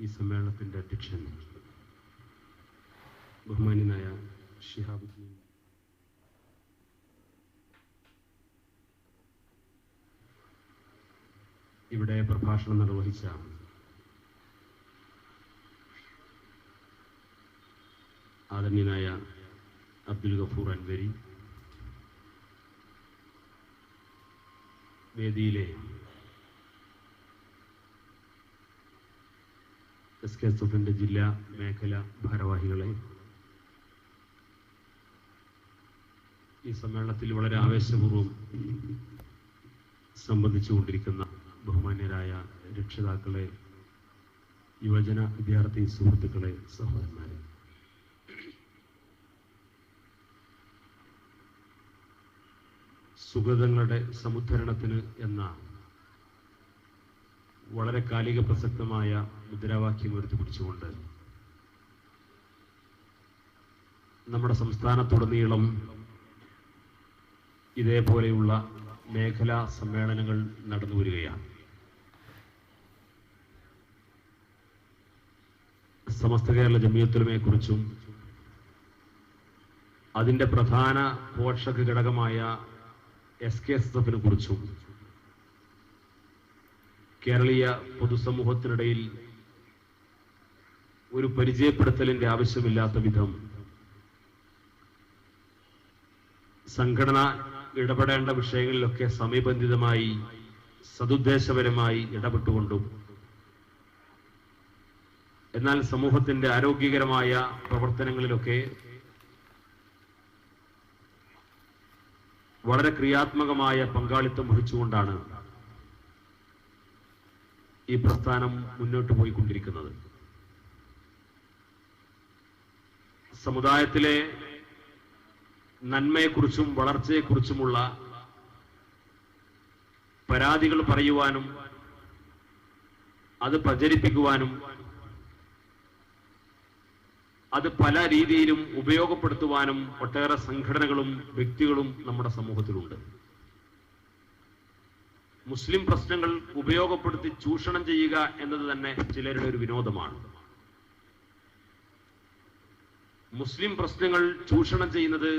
ഈ സമ്മേളനത്തിന്റെ അധ്യക്ഷൻ ബഹുമാന്യനായ ഷിഹാബുദ്ദീൻ ഇവിടെ പ്രഭാഷണം നിർവഹിച്ച ആദരണീയനായ അബ്ദുൽ ഗഫൂർ അൻവരി, വേദിയിലെ SKSFന്റെ ജില്ലാ മേഖല ഭാരവാഹികളെ, ഈ സമ്മേളനത്തിൽ വളരെ ആവേശപൂർവ്വം സംബന്ധിച്ചുകൊണ്ടിരിക്കുന്ന ബഹുമാന്യരായ രക്ഷിതാക്കളെ, യുവജന വിദ്യാർത്ഥി സുഹൃത്തുക്കളെ, സഹോദരന്മാരെ, സുഗതങ്ങളുടെ സമുദ്ധരണത്തിന് എന്ന വളരെ കാലിക പ്രസക്തമായ മുദ്രാവാക്യം ഉയർത്തിപ്പിടിച്ചുകൊണ്ട് നമ്മുടെ സംസ്ഥാനത്തുടനീളം ഇതേപോലെയുള്ള മേഖലാ സമ്മേളനങ്ങൾ നടന്നു വരികയാണ്. സമസ്ത കേരള ജമിയത്തുലമയെക്കുറിച്ചും അതിൻ്റെ പ്രധാന പോഷക ഘടകമായ SKSFനെ കുറിച്ചും കേരളീയ പൊതുസമൂഹത്തിനിടയിൽ ഒരു പരിചയപ്പെടുത്തലിന്റെ ആവശ്യമില്ലാത്ത വിധം സംഘടന ഇടപെടേണ്ട വിഷയങ്ങളിലൊക്കെ സമയബന്ധിതമായി സതുദ്ദേശപരമായി ഇടപെട്ടുകൊണ്ടും എന്നാൽ സമൂഹത്തിന്റെ ആരോഗ്യകരമായ പ്രവർത്തനങ്ങളിലൊക്കെ വളരെ ക്രിയാത്മകമായ പങ്കാളിത്തം വഹിച്ചുകൊണ്ടാണ് ഈ പ്രസ്ഥാനം മുന്നോട്ട് പോയിക്കൊണ്ടിരിക്കുന്നത്. സമുദായത്തിലെ നന്മയെക്കുറിച്ചും വളർച്ചയെക്കുറിച്ചുമുള്ള പരാതികൾ പറയുവാനും അത് പ്രചരിപ്പിക്കുവാനും അത് പല രീതിയിലും ഉപയോഗപ്പെടുത്തുവാനും ഒട്ടേറെ സംഘടനകളും വ്യക്തികളും നമ്മുടെ സമൂഹത്തിലുണ്ട്. മുസ്ലിം പ്രശ്നങ്ങൾ ഉപയോഗപ്പെടുത്തി ചൂഷണം ചെയ്യുക എന്നത് തന്നെ ചിലരുടെ ഒരു വിനോദമാണ്. മുസ്ലിം പ്രശ്നങ്ങൾ ചൂഷണം ചെയ്യുന്നത്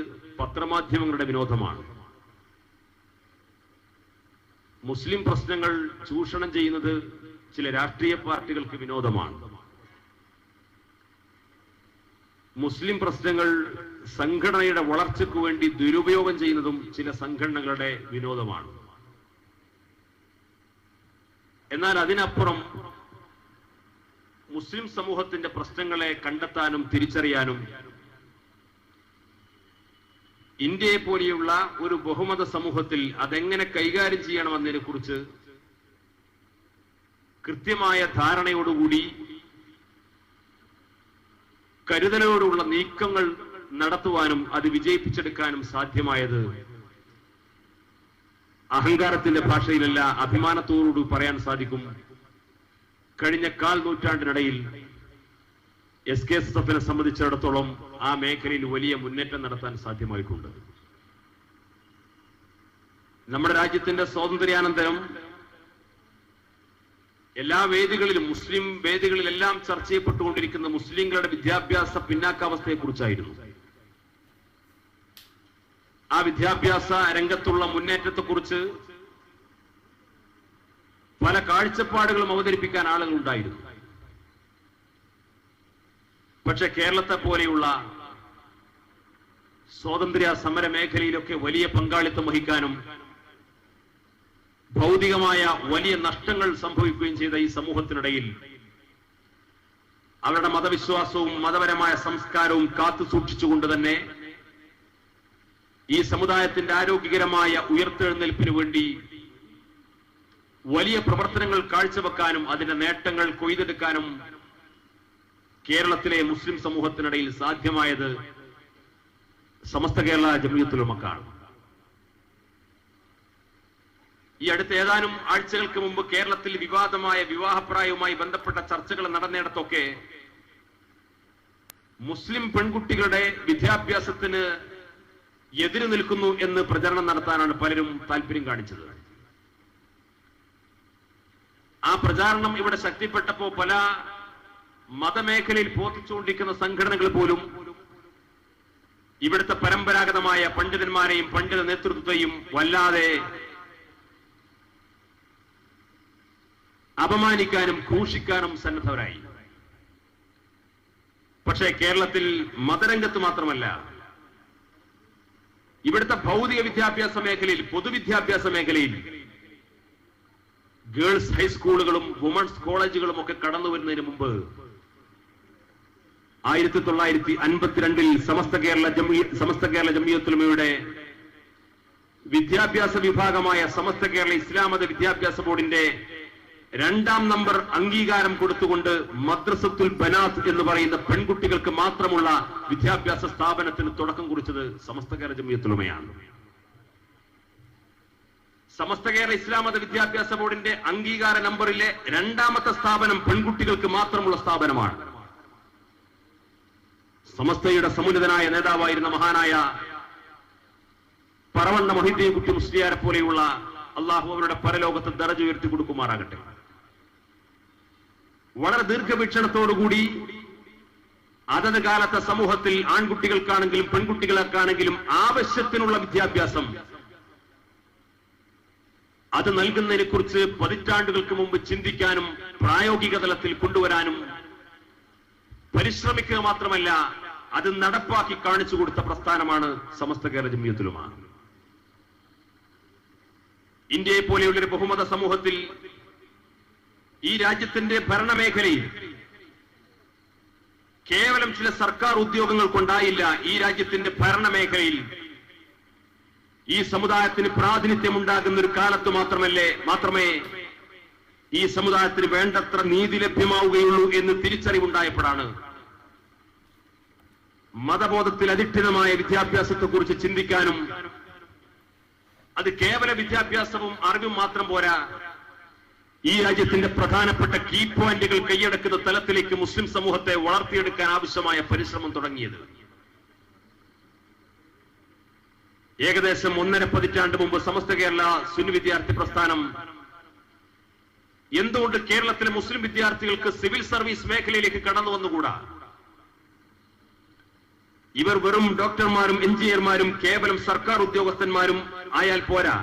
പത്രമാധ്യമങ്ങളുടെ വിനോദമാണ്. മുസ്ലിം പ്രശ്നങ്ങൾ ചൂഷണം ചെയ്യുന്നത് ചില രാഷ്ട്രീയ പാർട്ടികൾക്ക് വിനോദമാണ്. മുസ്ലിം പ്രശ്നങ്ങൾ സംഘടനയുടെ വളർച്ചയ്ക്ക് വേണ്ടി ദുരുപയോഗം ചെയ്യുന്നതും ചില സംഘടനകളുടെ വിനോദമാണ്. എന്നാൽ അതിനപ്പുറം മുസ്ലിം സമൂഹത്തിന്റെ പ്രശ്നങ്ങളെ കണ്ടെത്താനും തിരിച്ചറിയാനും ഇന്ത്യയെ പോലെയുള്ള ഒരു ബഹുമത സമൂഹത്തിൽ അതെങ്ങനെ കൈകാര്യം ചെയ്യണമെന്നതിനെ കുറിച്ച് കൃത്യമായ ധാരണയോടുകൂടി കരുതലോടുള്ള നീക്കങ്ങൾ നടത്തുവാനും അത് വിജയിപ്പിച്ചെടുക്കാനും സാധ്യമായത് അഹങ്കാരത്തിന്റെ ഭാഷയിലല്ല, അഭിമാനത്തോടു പറയാൻ സാധിക്കും. കഴിഞ്ഞ 1/4 നൂറ്റാണ്ടിനിടയിൽ SKSFനെ സംബന്ധിച്ചിടത്തോളം ആ മേഖലയിൽ വലിയ മുന്നേറ്റം നടത്താൻ സാധ്യമായിട്ടുണ്ട്. നമ്മുടെ രാജ്യത്തിന്റെ സ്വാതന്ത്ര്യാനന്തരം എല്ലാ വേദികളിലും, മുസ്ലിം വേദികളിലെല്ലാം ചർച്ച ചെയ്യപ്പെട്ടുകൊണ്ടിരിക്കുന്ന മുസ്ലിങ്ങളുടെ വിദ്യാഭ്യാസ പിന്നാക്കാവസ്ഥയെക്കുറിച്ചായിരുന്നു. ആ വിദ്യാഭ്യാസ രംഗത്തുള്ള മുന്നേറ്റത്തെക്കുറിച്ച് പല കാഴ്ചപ്പാടുകളും അവതരിപ്പിക്കാൻ ആളുകൾ ഉണ്ടായിരുന്നു. പക്ഷെ കേരളത്തെ പോലെയുള്ള സ്വാതന്ത്ര്യ സമര മേഖലയിലൊക്കെ വലിയ പങ്കാളിത്തം വഹിക്കാനും ഭൗതികമായ വലിയ നഷ്ടങ്ങൾ സംഭവിക്കുകയും ചെയ്ത ഈ സമൂഹത്തിനിടയിൽ അവരുടെ മതവിശ്വാസവും മതപരമായ സംസ്കാരവും കാത്തു സൂക്ഷിച്ചുകൊണ്ട് തന്നെ ഈ സമുദായത്തിന്റെ ആരോഗ്യകരമായ ഉയർത്തെഴുന്നേൽപ്പിന് വേണ്ടി വലിയ പ്രവർത്തനങ്ങൾ കാഴ്ചവെക്കാനും അതിന്റെ നേട്ടങ്ങൾ കൊയ്തെടുക്കാനും കേരളത്തിലെ മുസ്ലിം സമൂഹത്തിനിടയിൽ സാധ്യമായത് സമസ്ത കേരള ജമിയത്തുലമക്കാണ്. ഈ അടുത്ത ഏതാനും ആഴ്ചകൾക്ക് മുമ്പ് കേരളത്തിൽ വിവാദമായ വിവാഹപ്രായവുമായി ബന്ധപ്പെട്ട ചർച്ചകൾ നടന്നിടത്തൊക്കെ മുസ്ലിം പെൺകുട്ടികളുടെ വിദ്യാഭ്യാസത്തിന് എതിര് നിൽക്കുന്നു എന്ന് പ്രചരണം നടത്താനാണ് പലരും താല്പര്യം കാണിച്ചത്. ആ പ്രചാരണം ഇവിടെ ശക്തിപ്പെട്ടപ്പോ പല മതമേഖലയിൽ പ്രവർത്തിച്ചുകൊണ്ടിരിക്കുന്ന സംഘടനകൾ പോലും ഇവിടുത്തെ പരമ്പരാഗതമായ പണ്ഡിതന്മാരെയും പണ്ഡിത നേതൃത്വത്തെയും വല്ലാതെ അപമാനിക്കാനും ക്രൂശിക്കാനും സന്നദ്ധരായി. പക്ഷേ കേരളത്തിൽ മതരംഗത്ത് മാത്രമല്ല, ഇവിടുത്തെ ഭൗതിക വിദ്യാഭ്യാസ മേഖലയിൽ, പൊതുവിദ്യാഭ്യാസ മേഖലയിൽ ഗേൾസ് ഹൈസ്കൂളുകളും വുമൺസ് കോളേജുകളും ഒക്കെ കടന്നു വരുന്നതിന് മുമ്പ് 1952 സമസ്ത കേരള ജംഇയ്യത്തുൽ-ഉലമയുടെ വിദ്യാഭ്യാസ വിഭാഗമായ സമസ്ത കേരള ഇസ്ലാം മത വിദ്യാഭ്യാസ ബോർഡിന്റെ 2ാം നമ്പർ അംഗീകാരം കൊടുത്തുകൊണ്ട് മദ്രസത്തുൽ ബനാത്ത് എന്ന് പറയുന്ന പെൺകുട്ടികൾക്ക് മാത്രമുള്ള വിദ്യാഭ്യാസ സ്ഥാപനത്തിന് തുടക്കം കുറിച്ചത് സമസ്ത കേരള ജംഇയ്യത്തുൽ-ഉലമയാണ്. സമസ്ത കേരള ഇസ്ലാം മത വിദ്യാഭ്യാസ ബോർഡിന്റെ അംഗീകാര നമ്പറിലെ 2ാമത്തെ സ്ഥാപനം പെൺകുട്ടികൾക്ക് മാത്രമുള്ള സ്ഥാപനമാണ്. സമസ്തയുടെ സമുന്നതനായ നേതാവായിരുന്ന മഹാനായ പറവണ്ണ മൊഹീദ്ദീൻ കുട്ടി മുസ്ലിയാരെ പോലെയുള്ള അള്ളാഹു അവരുടെ പരലോകത്ത് ദറജ ഉയർത്തി കൊടുക്കുമാറാകട്ടെ. വളരെ ദീർഘവീക്ഷണത്തോടുകൂടി അതത് കാലത്തെ സമൂഹത്തിൽ ആൺകുട്ടികൾക്കാണെങ്കിലും പെൺകുട്ടികൾക്കാണെങ്കിലും ആവശ്യത്തിനുള്ള വിദ്യാഭ്യാസം അത് നൽകുന്നതിനെ കുറിച്ച് പതിറ്റാണ്ടുകൾക്ക് മുമ്പ് ചിന്തിക്കാനും പ്രായോഗിക തലത്തിൽ കൊണ്ടുവരാനും പരിശ്രമിക്കുക മാത്രമല്ല, അത് നടപ്പാക്കി കാണിച്ചു കൊടുത്ത പ്രസ്ഥാനമാണ് സമസ്ത കേരള ജംഇയ്യത്തുൽ-ഉലമ. ഇന്ത്യയെ പോലെയുള്ളൊരു ബഹുമത സമൂഹത്തിൽ, ഈ രാജ്യത്തിന്റെ ഭരണമേഖലയിൽ കേവലം ചില സർക്കാർ ഉദ്യോഗങ്ങൾ കൊണ്ടായില്ല ഈ രാജ്യത്തിന്റെ ഭരണമേഖലയിൽ ഈ സമുദായത്തിന് പ്രാതിനിധ്യമുണ്ടാകുന്ന ഒരു കാലത്ത് മാത്രമേ ഈ സമുദായത്തിന് വേണ്ടത്ര നീതി ലഭ്യമാവുകയുള്ളൂ എന്ന് തിരിച്ചറിവുണ്ടായപ്പോഴാണ് മതബോധത്തിൽ അധിഷ്ഠിതമായ വിദ്യാഭ്യാസത്തെക്കുറിച്ച് ചിന്തിക്കാനും, അത് കേവല വിദ്യാഭ്യാസവും അറിവും മാത്രം പോരാ, ഈ രാജ്യത്തിന്റെ പ്രധാനപ്പെട്ട കീ പോയിന്റുകൾ കൈയടക്കുന്ന തലത്തിലേക്ക് മുസ്ലിം സമൂഹത്തെ വളർത്തിയെടുക്കാൻ ആവശ്യമായ പരിശ്രമം തുടങ്ങിയത്. ഏകദേശം 1.5 പതിറ്റാണ്ട് മുമ്പ് സമസ്ത കേരള സുന്നി വിദ്യാർത്ഥി പ്രസ്ഥാനം എന്തുകൊണ്ട് കേരളത്തിലെ മുസ്ലിം വിദ്യാർത്ഥികൾക്ക് സിവിൽ സർവീസ് മേഖലയിലേക്ക് കടന്നു വന്നുകൂടാ? ഇവർ വെറും ഡോക്ടർമാരും എഞ്ചിനീയർമാരും കേവലം സർക്കാർ ഉദ്യോഗസ്ഥന്മാരും ആയാൽ പോരാ.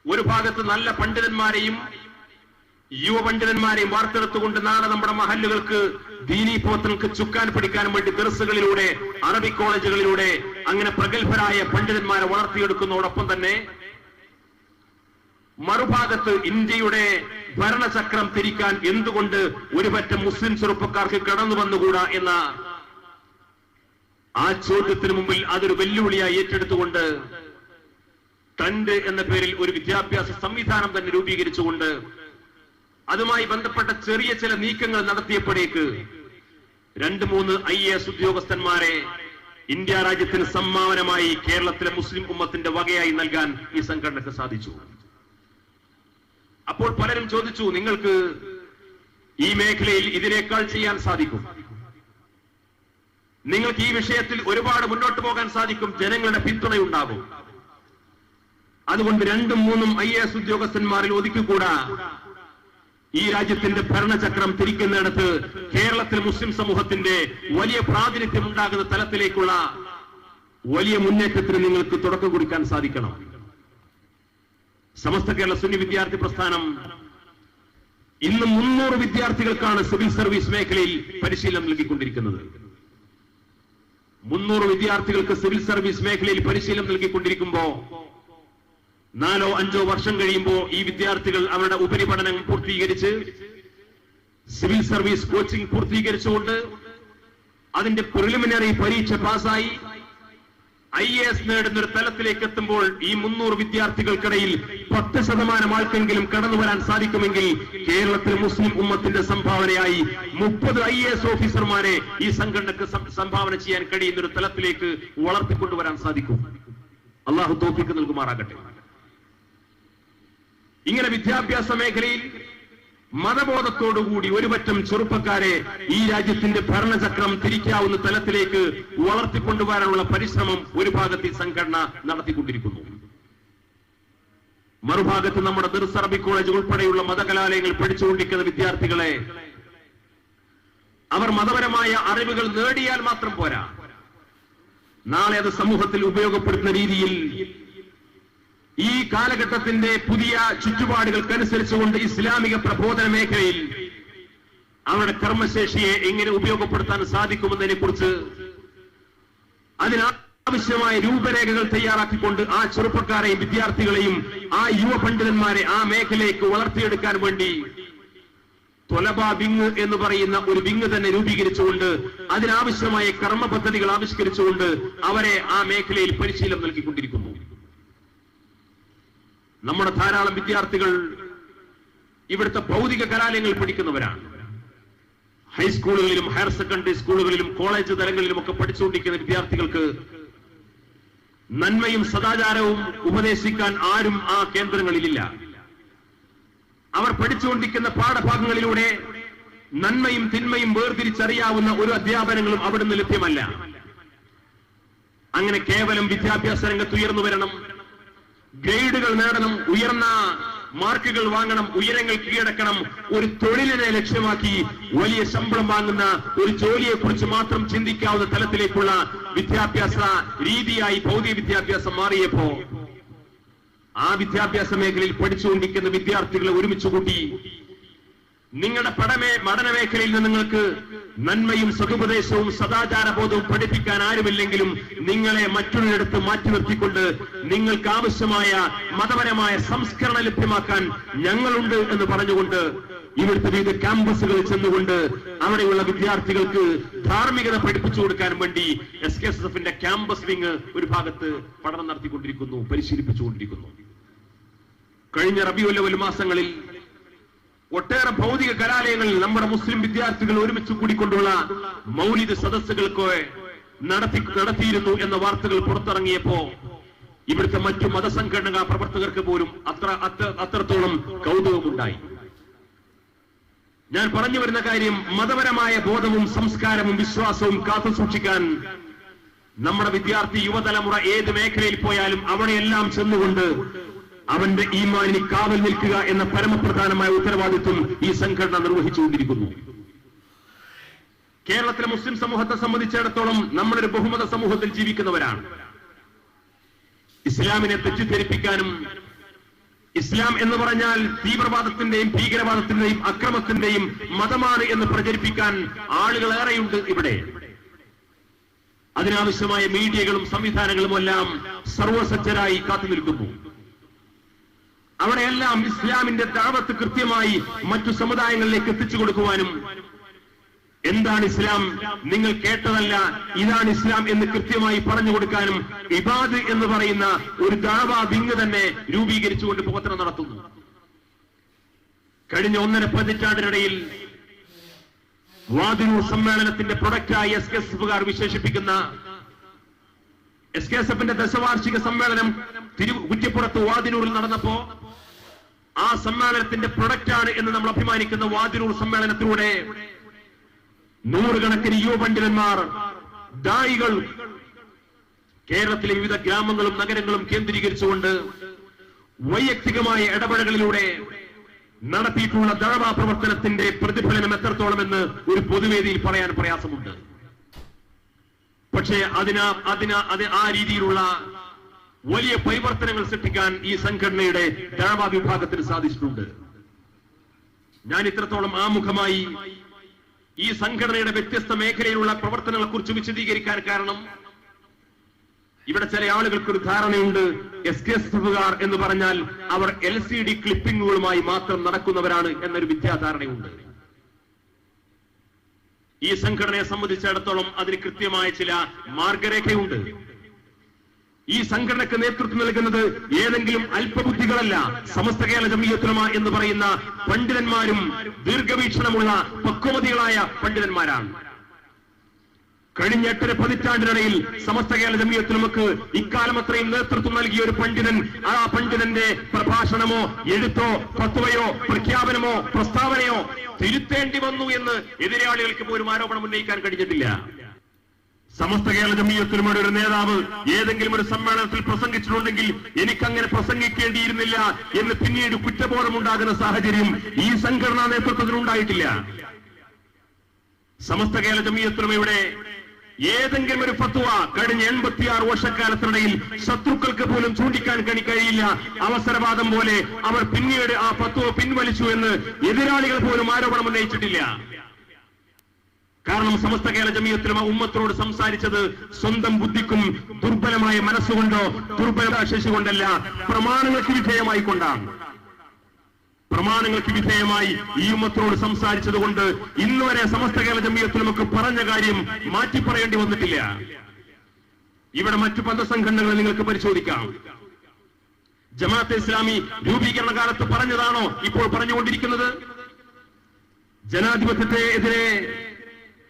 ഒരു ഭാഗത്ത് നല്ല പണ്ഡിതന്മാരെയും യുവ പണ്ഡിതന്മാരെയും വാർത്തെടുത്തുകൊണ്ട് നാളെ നമ്മുടെ മഹല്ലുകൾക്ക് ദീനീ പ്രവർത്തനങ്ങൾക്ക് ചുക്കാൻ പിടിക്കാൻ വേണ്ടി ദർസുകളിലൂടെ, അറബി കോളേജുകളിലൂടെ അങ്ങനെ പ്രഗത്ഭരായ പണ്ഡിതന്മാരെ വളർത്തിയെടുക്കുന്നതോടൊപ്പം തന്നെ മറുഭാഗത്ത് ഇന്ത്യയുടെ ഭരണചക്രം തിരിക്കാൻ എന്തുകൊണ്ട് ഒരുപറ്റം മുസ്ലിം ചെറുപ്പക്കാർക്ക് കടന്നു വന്നുകൂടാ എന്ന ആ ചോദ്യത്തിന് മുമ്പിൽ അതൊരു വെല്ലുവിളിയായി ഏറ്റെടുത്തുകൊണ്ട് ട്രെൻഡ് എന്ന പേരിൽ ഒരു വിദ്യാഭ്യാസ സംവിധാനം തന്നെ രൂപീകരിച്ചുകൊണ്ട് അതുമായി ബന്ധപ്പെട്ട ചെറിയ ചില നീക്കങ്ങൾ നടത്തിയപ്പോഴേക്ക് 2-3 IAS ഉദ്യോഗസ്ഥന്മാരെ ഇന്ത്യ രാജ്യത്തിന് സമ്മാനമായി കേരളത്തിലെ മുസ്ലിം ഉമ്മത്തിന്റെ വകയായി നൽകാൻ ഈ സംഘടനക്ക് സാധിച്ചു. അപ്പോൾ പലരും ചോദിച്ചു, നിങ്ങൾക്ക് ഈ മേഖലയിൽ ഇതിനേക്കാൾ ചെയ്യാൻ സാധിക്കും, നിങ്ങൾക്ക് ഈ വിഷയത്തിൽ ഒരുപാട് മുന്നോട്ട് പോകാൻ സാധിക്കും, ജനങ്ങളുടെ പിന്തുണയുണ്ടാകും, അതുകൊണ്ട് 2-3 IAS ഉദ്യോഗസ്ഥന്മാരിൽ ഒതുക്കിക്കൂടാ ഈ രാജ്യത്തിന്റെ ഭരണചക്രം തിരിക്കുന്നിടത്ത് കേരളത്തിൽ മുസ്ലിം സമൂഹത്തിന്റെ വലിയ പ്രാതിനിധ്യം ഉണ്ടാകുന്ന തലത്തിലേക്കുള്ള വലിയ മുന്നേറ്റത്തിന് നിങ്ങൾക്ക് തുടക്കം കുറിക്കാൻ സാധിക്കണം. സമസ്ത കേരള സുന്നി വിദ്യാർത്ഥി പ്രസ്ഥാനം ഇന്ന് 300 വിദ്യാർത്ഥികൾക്കാണ് സിവിൽ സർവീസ് മേഖലയിൽ പരിശീലനം നൽകിക്കൊണ്ടിരിക്കുന്നത്. 300 വിദ്യാർത്ഥികൾക്ക് സിവിൽ സർവീസ് മേഖലയിൽ പരിശീലനം നൽകിക്കൊണ്ടിരിക്കുമ്പോ 4-5 വർഷം കഴിയുമ്പോൾ ഈ വിദ്യാർത്ഥികൾ അവരുടെ ഉപരിപഠനം പൂർത്തീകരിച്ച് സിവിൽ സർവീസ് കോച്ചിംഗ് പൂർത്തീകരിച്ചുകൊണ്ട് അതിന്റെ പ്രിലിമിനറി പരീക്ഷ പാസ്സായി IAS നേടുന്ന ഒരു തലത്തിലേക്ക് എത്തുമ്പോൾ ഈ 300 വിദ്യാർത്ഥികൾക്കിടയിൽ 10% ആൾക്കെങ്കിലും കടന്നു വരാൻ സാധിക്കുമെങ്കിൽ കേരളത്തിലെ മുസ്ലിം ഉമ്മത്തിന്റെ സംഭാവനയായി 30 IAS ഓഫീസർമാരെ ഈ സംഘടനക്ക് സംഭാവന ചെയ്യാൻ കഴിയുന്ന ഒരു തലത്തിലേക്ക് വളർത്തിക്കൊണ്ടുവരാൻ സാധിക്കും. അള്ളാഹു തൗഫീഖ് നൽകുമാറാകട്ടെ. ഇങ്ങനെ വിദ്യാഭ്യാസ മേഖലയിൽ മതബോധത്തോടുകൂടി ഒരുപറ്റം ചെറുപ്പക്കാരെ ഈ രാജ്യത്തിന്റെ ഭരണചക്രം തിരിക്കാവുന്ന തലത്തിലേക്ക് വളർത്തിക്കൊണ്ടുവരാനുള്ള പരിശ്രമം ഒരു ഭാഗത്ത് ഈ സംഘടന നടത്തിക്കൊണ്ടിരിക്കുന്നു. മറുഭാഗത്ത് നമ്മുടെ ദിർസ് അറബി കോളേജ് ഉൾപ്പെടെയുള്ള മതകലാലയങ്ങൾ പഠിച്ചുകൊണ്ടിരിക്കുന്ന വിദ്യാർത്ഥികളെ അവർ മതപരമായ അറിവുകൾ നേടിയാൽ മാത്രം പോരാ, നാളെ അത് സമൂഹത്തിൽ ഉപയോഗപ്പെടുത്തുന്ന രീതിയിൽ ഈ കാലഘട്ടത്തിന്റെ പുതിയ ചുറ്റുപാടുകൾക്കനുസരിച്ചുകൊണ്ട് ഇസ്ലാമിക പ്രബോധന മേഖലയിൽ അവരുടെ കർമ്മശേഷിയെ എങ്ങനെ ഉപയോഗപ്പെടുത്താൻ സാധിക്കുമെന്നതിനെ കുറിച്ച് അതിനാവശ്യമായ രൂപരേഖകൾ തയ്യാറാക്കിക്കൊണ്ട് ആ ചെറുപ്പക്കാരെയും വിദ്യാർത്ഥികളെയും ആ യുവ പണ്ഡിതന്മാരെ ആ മേഖലയ്ക്ക് വളർത്തിയെടുക്കാൻ വേണ്ടി തൊലബ വിങ് എന്ന് പറയുന്ന ഒരു വിങ് തന്നെ രൂപീകരിച്ചുകൊണ്ട് അതിനാവശ്യമായ കർമ്മ പദ്ധതികൾ ആവിഷ്കരിച്ചുകൊണ്ട് അവരെ ആ മേഖലയിൽ പരിശീലനം നൽകിക്കൊണ്ടിരിക്കുന്നു. നമ്മുടെ ധാരാളം വിദ്യാർത്ഥികൾ ഇവിടുത്തെ ഭൗതിക കലാലയങ്ങൾ പഠിക്കുന്നവരാണ്. ഹൈസ്കൂളുകളിലും ഹയർ സെക്കൻഡറി സ്കൂളുകളിലും കോളേജ് തലങ്ങളിലും ഒക്കെ പഠിച്ചുകൊണ്ടിരിക്കുന്ന വിദ്യാർത്ഥികൾക്ക് നന്മയും സദാചാരവും ഉപദേശിക്കാൻ ആരും ആ കേന്ദ്രങ്ങളിലില്ല. അവർ പഠിച്ചുകൊണ്ടിരിക്കുന്ന പാഠഭാഗങ്ങളിലൂടെ നന്മയും തിന്മയും വേർതിരിച്ചറിയാവുന്ന ഒരു അധ്യാപനങ്ങളും അവിടുന്ന് ലഭ്യമല്ല. അങ്ങനെ കേവലം വിദ്യാഭ്യാസ രംഗത്ത് ഉയർന്നു വരണം, ഗ്രേഡുകൾ നേടണം, ഉയർന്ന മാർക്കുകൾ വാങ്ങണം, ഉയരങ്ങൾ കീഴടക്കണം, ഒരു തൊഴിലിനെ ലക്ഷ്യമാക്കി വലിയ ശമ്പളം വാങ്ങുന്ന ഒരു ജോലിയെ കുറിച്ച് മാത്രം ചിന്തിക്കാവുന്ന തലത്തിലേക്കുള്ള വിദ്യാഭ്യാസ രീതിയായി ഭൗതിക വിദ്യാഭ്യാസം മാറിയപ്പോ ആ വിദ്യാഭ്യാസ മേഖലയിൽ പഠിച്ചുകൊണ്ടിരിക്കുന്ന വിദ്യാർത്ഥികളെ ഒരുമിച്ച് കൂട്ടി നിങ്ങളുടെ പഠന മേഖലയിൽ നിന്ന് നിങ്ങൾക്ക് നന്മയും സതുപദേശവും സദാചാരബോധവും പഠിപ്പിക്കാൻ ആരുമില്ലെങ്കിലും നിങ്ങളെ മറ്റൊരിടത്ത് മാറ്റി നിർത്തിക്കൊണ്ട് നിങ്ങൾക്ക് ആവശ്യമായ മതപരമായ സംസ്കരണം ലഭ്യമാക്കാൻ ഞങ്ങളുണ്ട് എന്ന് പറഞ്ഞുകൊണ്ട് ഇവിടുത്തെ വിവിധ ക്യാമ്പസുകളിൽ ചെന്നുകൊണ്ട് അവിടെയുള്ള വിദ്യാർത്ഥികൾക്ക് ധാർമ്മികത പഠിപ്പിച്ചു കൊടുക്കാൻ വേണ്ടി SKSSF ക്യാമ്പസ് വിങ് ഒരു ഭാഗത്ത് പഠനം നടത്തിക്കൊണ്ടിരിക്കുന്നു, പരിശീലിപ്പിച്ചുകൊണ്ടിരിക്കുന്നു. കഴിഞ്ഞ റബീഉൽ അവ്വൽ മാസങ്ങളിൽ ഒട്ടേറെ ഭൗതിക കലാലയങ്ങളിൽ നമ്മുടെ മുസ്ലിം വിദ്യാർത്ഥികൾ ഒരുമിച്ച് കൂടിക്കൊണ്ടുള്ള മൗലിദ് സദസ്സുകൾക്ക് നടത്തിയിരുന്നു എന്ന വാർത്തകൾ പുറത്തിറങ്ങിയപ്പോ ഇവിടുത്തെ മറ്റു മതസംഘടനാ പ്രവർത്തകർക്ക് പോലും അത്രത്തോളം കൗതുകമുണ്ടായി. ഞാൻ പറഞ്ഞു വരുന്ന കാര്യം, മതപരമായ ബോധവും സംസ്കാരവും വിശ്വാസവും കാത്തുസൂക്ഷിക്കാൻ നമ്മുടെ വിദ്യാർത്ഥി യുവതലമുറ ഏത് മേഖലയിൽ പോയാലും അവിടെയെല്ലാം ചെന്നുകൊണ്ട് അവന്റെ ഈമാനിന് കാവൽ നിൽക്കുക എന്ന പരമപ്രധാനമായ ഉത്തരവാദിത്വം ഈ സംഘടന നിർവഹിച്ചുകൊണ്ടിരിക്കുന്നു. കേരളത്തിലെ മുസ്ലിം സമൂഹത്തെ സംബന്ധിച്ചിടത്തോളം നമ്മളൊരു ബഹുമത സമൂഹത്തിൽ ജീവിക്കുന്നവരാണ്. ഇസ്ലാമിനെ തെറ്റിദ്ധരിപ്പിക്കാനും ഇസ്ലാം എന്ന് പറഞ്ഞാൽ തീവ്രവാദത്തിന്റെയും ഭീകരവാദത്തിന്റെയും അക്രമത്തിന്റെയും മതമാണ് എന്ന് പ്രചരിപ്പിക്കാൻ ആളുകൾ ഏറെയുണ്ട് ഇവിടെ. അതിനാവശ്യമായ മീഡിയകളും സംവിധാനങ്ങളും എല്ലാം സർവസജ്ജരായി കാത്തുനിൽക്കുന്നു. അവിടെയെല്ലാം ഇസ്ലാമിന്റെ ദഅവത്ത് കൃത്യമായി മറ്റു സമുദായങ്ങളിലേക്ക് എത്തിച്ചു കൊടുക്കുവാനും എന്താണ് ഇസ്ലാം, നിങ്ങൾ കേട്ടതല്ല, ഇതാണ് ഇസ്ലാം എന്ന് കൃത്യമായി പറഞ്ഞു കൊടുക്കാനും ഇബാദ് എന്ന് പറയുന്ന ഒരു ദഅവ വിങ് തന്നെ രൂപീകരിച്ചുകൊണ്ട് പ്രവർത്തനം നടത്തുന്നു. കഴിഞ്ഞ 1.5 പതിറ്റാണ്ടിനിടയിൽ വാദിനൂർ സമ്മേളനത്തിന്റെ പ്രൊഡക്റ്റായി SKSF വിശേഷിപ്പിക്കുന്ന SKSF ദശവാർഷിക സമ്മേളനം കുറ്റിപ്പുറത്ത് വാദിനൂരിൽ നടന്നപ്പോ ആ സമ്മേളനത്തിന്റെ പ്രൊഡക്റ്റാണ് എന്ന് നമ്മൾ അഭിമാനിക്കുന്ന വാദിനൂർ സമ്മേളനത്തിലൂടെ നൂറുകണക്കിന് യുവപണ്ഡിതന്മാർ, ദായികൾ കേരളത്തിലെ വിവിധ ഗ്രാമങ്ങളും നഗരങ്ങളും കേന്ദ്രീകരിച്ചുകൊണ്ട് വൈയക്തികമായ ഇടപെടലുകളിലൂടെ നടത്തിയിട്ടുള്ള ദഅവ പ്രവർത്തനത്തിന്റെ പ്രതിഫലനം എത്രത്തോളമെന്ന് ഒരു പൊതുവേദിയിൽ പറയാൻ പ്രയാസമുണ്ട്. പക്ഷേ ആ രീതിയിലുള്ള വലിയ പരിവർത്തനങ്ങൾ സൃഷ്ടിക്കാൻ ഈ സംഘടനയുടെ ദഅവ വിഭാഗത്തിന് സാധിച്ചിട്ടുണ്ട്. ഞാൻ ഇത്രത്തോളം ആമുഖമായി ഈ സംഘടനയുടെ വ്യത്യസ്ത മേഖലയിലുള്ള പ്രവർത്തനങ്ങളെ കുറിച്ച് വിശദീകരിക്കാൻ കാരണം, ഇവിടെ ചില ആളുകൾക്കൊരു ധാരണയുണ്ട്, SKSF എന്ന് പറഞ്ഞാൽ അവർ LCD ക്ലിപ്പിങ്ങുകളുമായി മാത്രം നടക്കുന്നവരാണ് എന്നൊരു മിഥ്യാധാരണയുണ്ട്. ഈ സംഘടനയെ സംബന്ധിച്ചിടത്തോളം അതിന് കൃത്യമായ ചില മാർഗരേഖയുണ്ട്. ഈ സംഘടനയ്ക്ക് നേതൃത്വം നൽകുന്നത് ഏതെങ്കിലും അല്പബുദ്ധികളല്ല, സമസ്ത കേരള ജംഇയ്യത്തുൽ ഉലമ എന്ന് പറയുന്ന പണ്ഡിതന്മാരും ദീർഘവീക്ഷണമുള്ള പക്വമതികളായ പണ്ഡിതന്മാരാണ്. കഴിഞ്ഞ 8 പതിറ്റാണ്ടിനിടയിൽ സമസ്ത കേരള ജംഇയ്യത്തുൽ ഉലമക്ക് ഇക്കാലം അത്രയും നേതൃത്വം നൽകിയ ഒരു പണ്ഡിതൻ, ആ പണ്ഡിതന്റെ പ്രഭാഷണമോ എഴുത്തോ ഫത്വയോ പ്രഖ്യാപനമോ പ്രസ്താവനയോ തിരുത്തേണ്ടി വന്നു എന്ന് എതിരാളികൾക്ക് പോലും ആരോപണം ഉന്നയിക്കാൻ കഴിഞ്ഞിട്ടില്ല. സമസ്ത കേരള ജംഇയ്യത്തുൽ ഉലമയുടെ ഒരു നേതാവ് ഏതെങ്കിലും ഒരു സമ്മേളനത്തിൽ പ്രസംഗിച്ചിട്ടുണ്ടെങ്കിൽ എനിക്കങ്ങനെ പ്രസംഗിക്കേണ്ടിയിരുന്നില്ല എന്ന് പിന്നീട് കുറ്റബോധമുണ്ടാകുന്ന സാഹചര്യം ഈ സംഘടനാ നേതൃത്വത്തിനുണ്ടായിട്ടില്ല. സമസ്ത കേരള ജംഇയ്യത്തുൽ ഉലമയുടെ ഏതെങ്കിലും ഒരു ഫത്വ കഴിഞ്ഞ 86 വർഷക്കാലത്തിനിടയിൽ ശത്രുക്കൾക്ക് പോലും ചൂണ്ടിക്കാൻ കഴിയില്ല. അവസരവാദം പോലെ അവർ പിന്നീട് ആ ഫത്വ പിൻവലിച്ചു എന്ന് എതിരാളികൾ പോലും ആരോപണം ഉന്നയിച്ചിട്ടില്ല. കാരണം സമസ്ത കേരള ജംഇയ്യത്തുൽ ഉലമ ഉമ്മത്തോട് സംസാരിച്ചത് സ്വന്തം ബുദ്ധിക്കും ദുർബലമായ മനസ്സുകൊണ്ടോ ദുർബല ശേഷി കൊണ്ടല്ല, പ്രമാണങ്ങൾക്ക് വിധേയമായി കൊണ്ടാണ്. പ്രമാണങ്ങൾക്ക് വിധേയമായി ഈ ഉമ്മത്തോട് സംസാരിച്ചത് കൊണ്ട് ഇന്നുവരെ സമസ്ത കേരള ജംഇയ്യത്തുൽ ഉലമക്ക് പറഞ്ഞ കാര്യം മാറ്റി പറയേണ്ടി വന്നിട്ടില്ല. ഇവിടെ മറ്റു പദസംഘടനകൾ നിങ്ങൾക്ക് പരിശോധിക്കാം. ജമാഅത്തെ ഇസ്ലാമി രൂപീകരണ കാലത്ത് പറഞ്ഞതാണോ ഇപ്പോൾ പറഞ്ഞുകൊണ്ടിരിക്കുന്നത്? ജനാധിപത്യത്തിനെതിരെ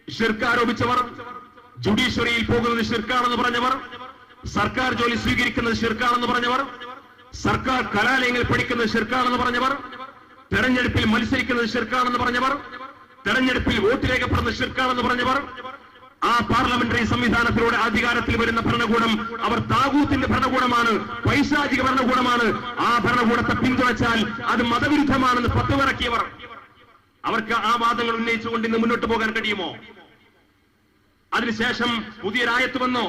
ഷിർക്ക് ആരോപിച്ചവർ, ജുഡീഷ്യറിയിൽ പോകുന്നത് ഷിർക്കാണെന്ന് പറഞ്ഞവർ, സർക്കാർ ജോലി സ്വീകരിക്കുന്നത് ഷിർക്കാണെന്ന് പറഞ്ഞവർ, സർക്കാർ കലാലയങ്ങളിൽ പഠിക്കുന്നത് ഷിർക്കാണെന്ന് പറഞ്ഞവർ, തെരഞ്ഞെടുപ്പിൽ മത്സരിക്കുന്നത് ഷിർക്കാണെന്ന് പറഞ്ഞവർ, തെരഞ്ഞെടുപ്പിൽ വോട്ട് രേഖപ്പെടുന്നത് ഷിർക്കാണെന്ന് പറഞ്ഞവർ, ആ പാർലമെന്ററി സംവിധാനത്തിലൂടെ അധികാരത്തിൽ വരുന്ന ഭരണകൂടം അവർ താഗൂത്തിന്റെ ഭരണകൂടമാണ്, പൈശാചിക ഭരണകൂടമാണ്, ആ ഭരണകൂടത്തെ പിന്തുണച്ചാൽ അത് മതവിരുദ്ധമാണെന്ന് ഫത്വയിറക്കിയവർ, അവർക്ക് ആ വാദങ്ങൾ ഉന്നയിച്ചുകൊണ്ട് ഇന്ന് മുന്നോട്ട് പോകാൻ കഴിയുമോ? അതിനുശേഷം പുതിയൊരായത്ത് വന്നോ?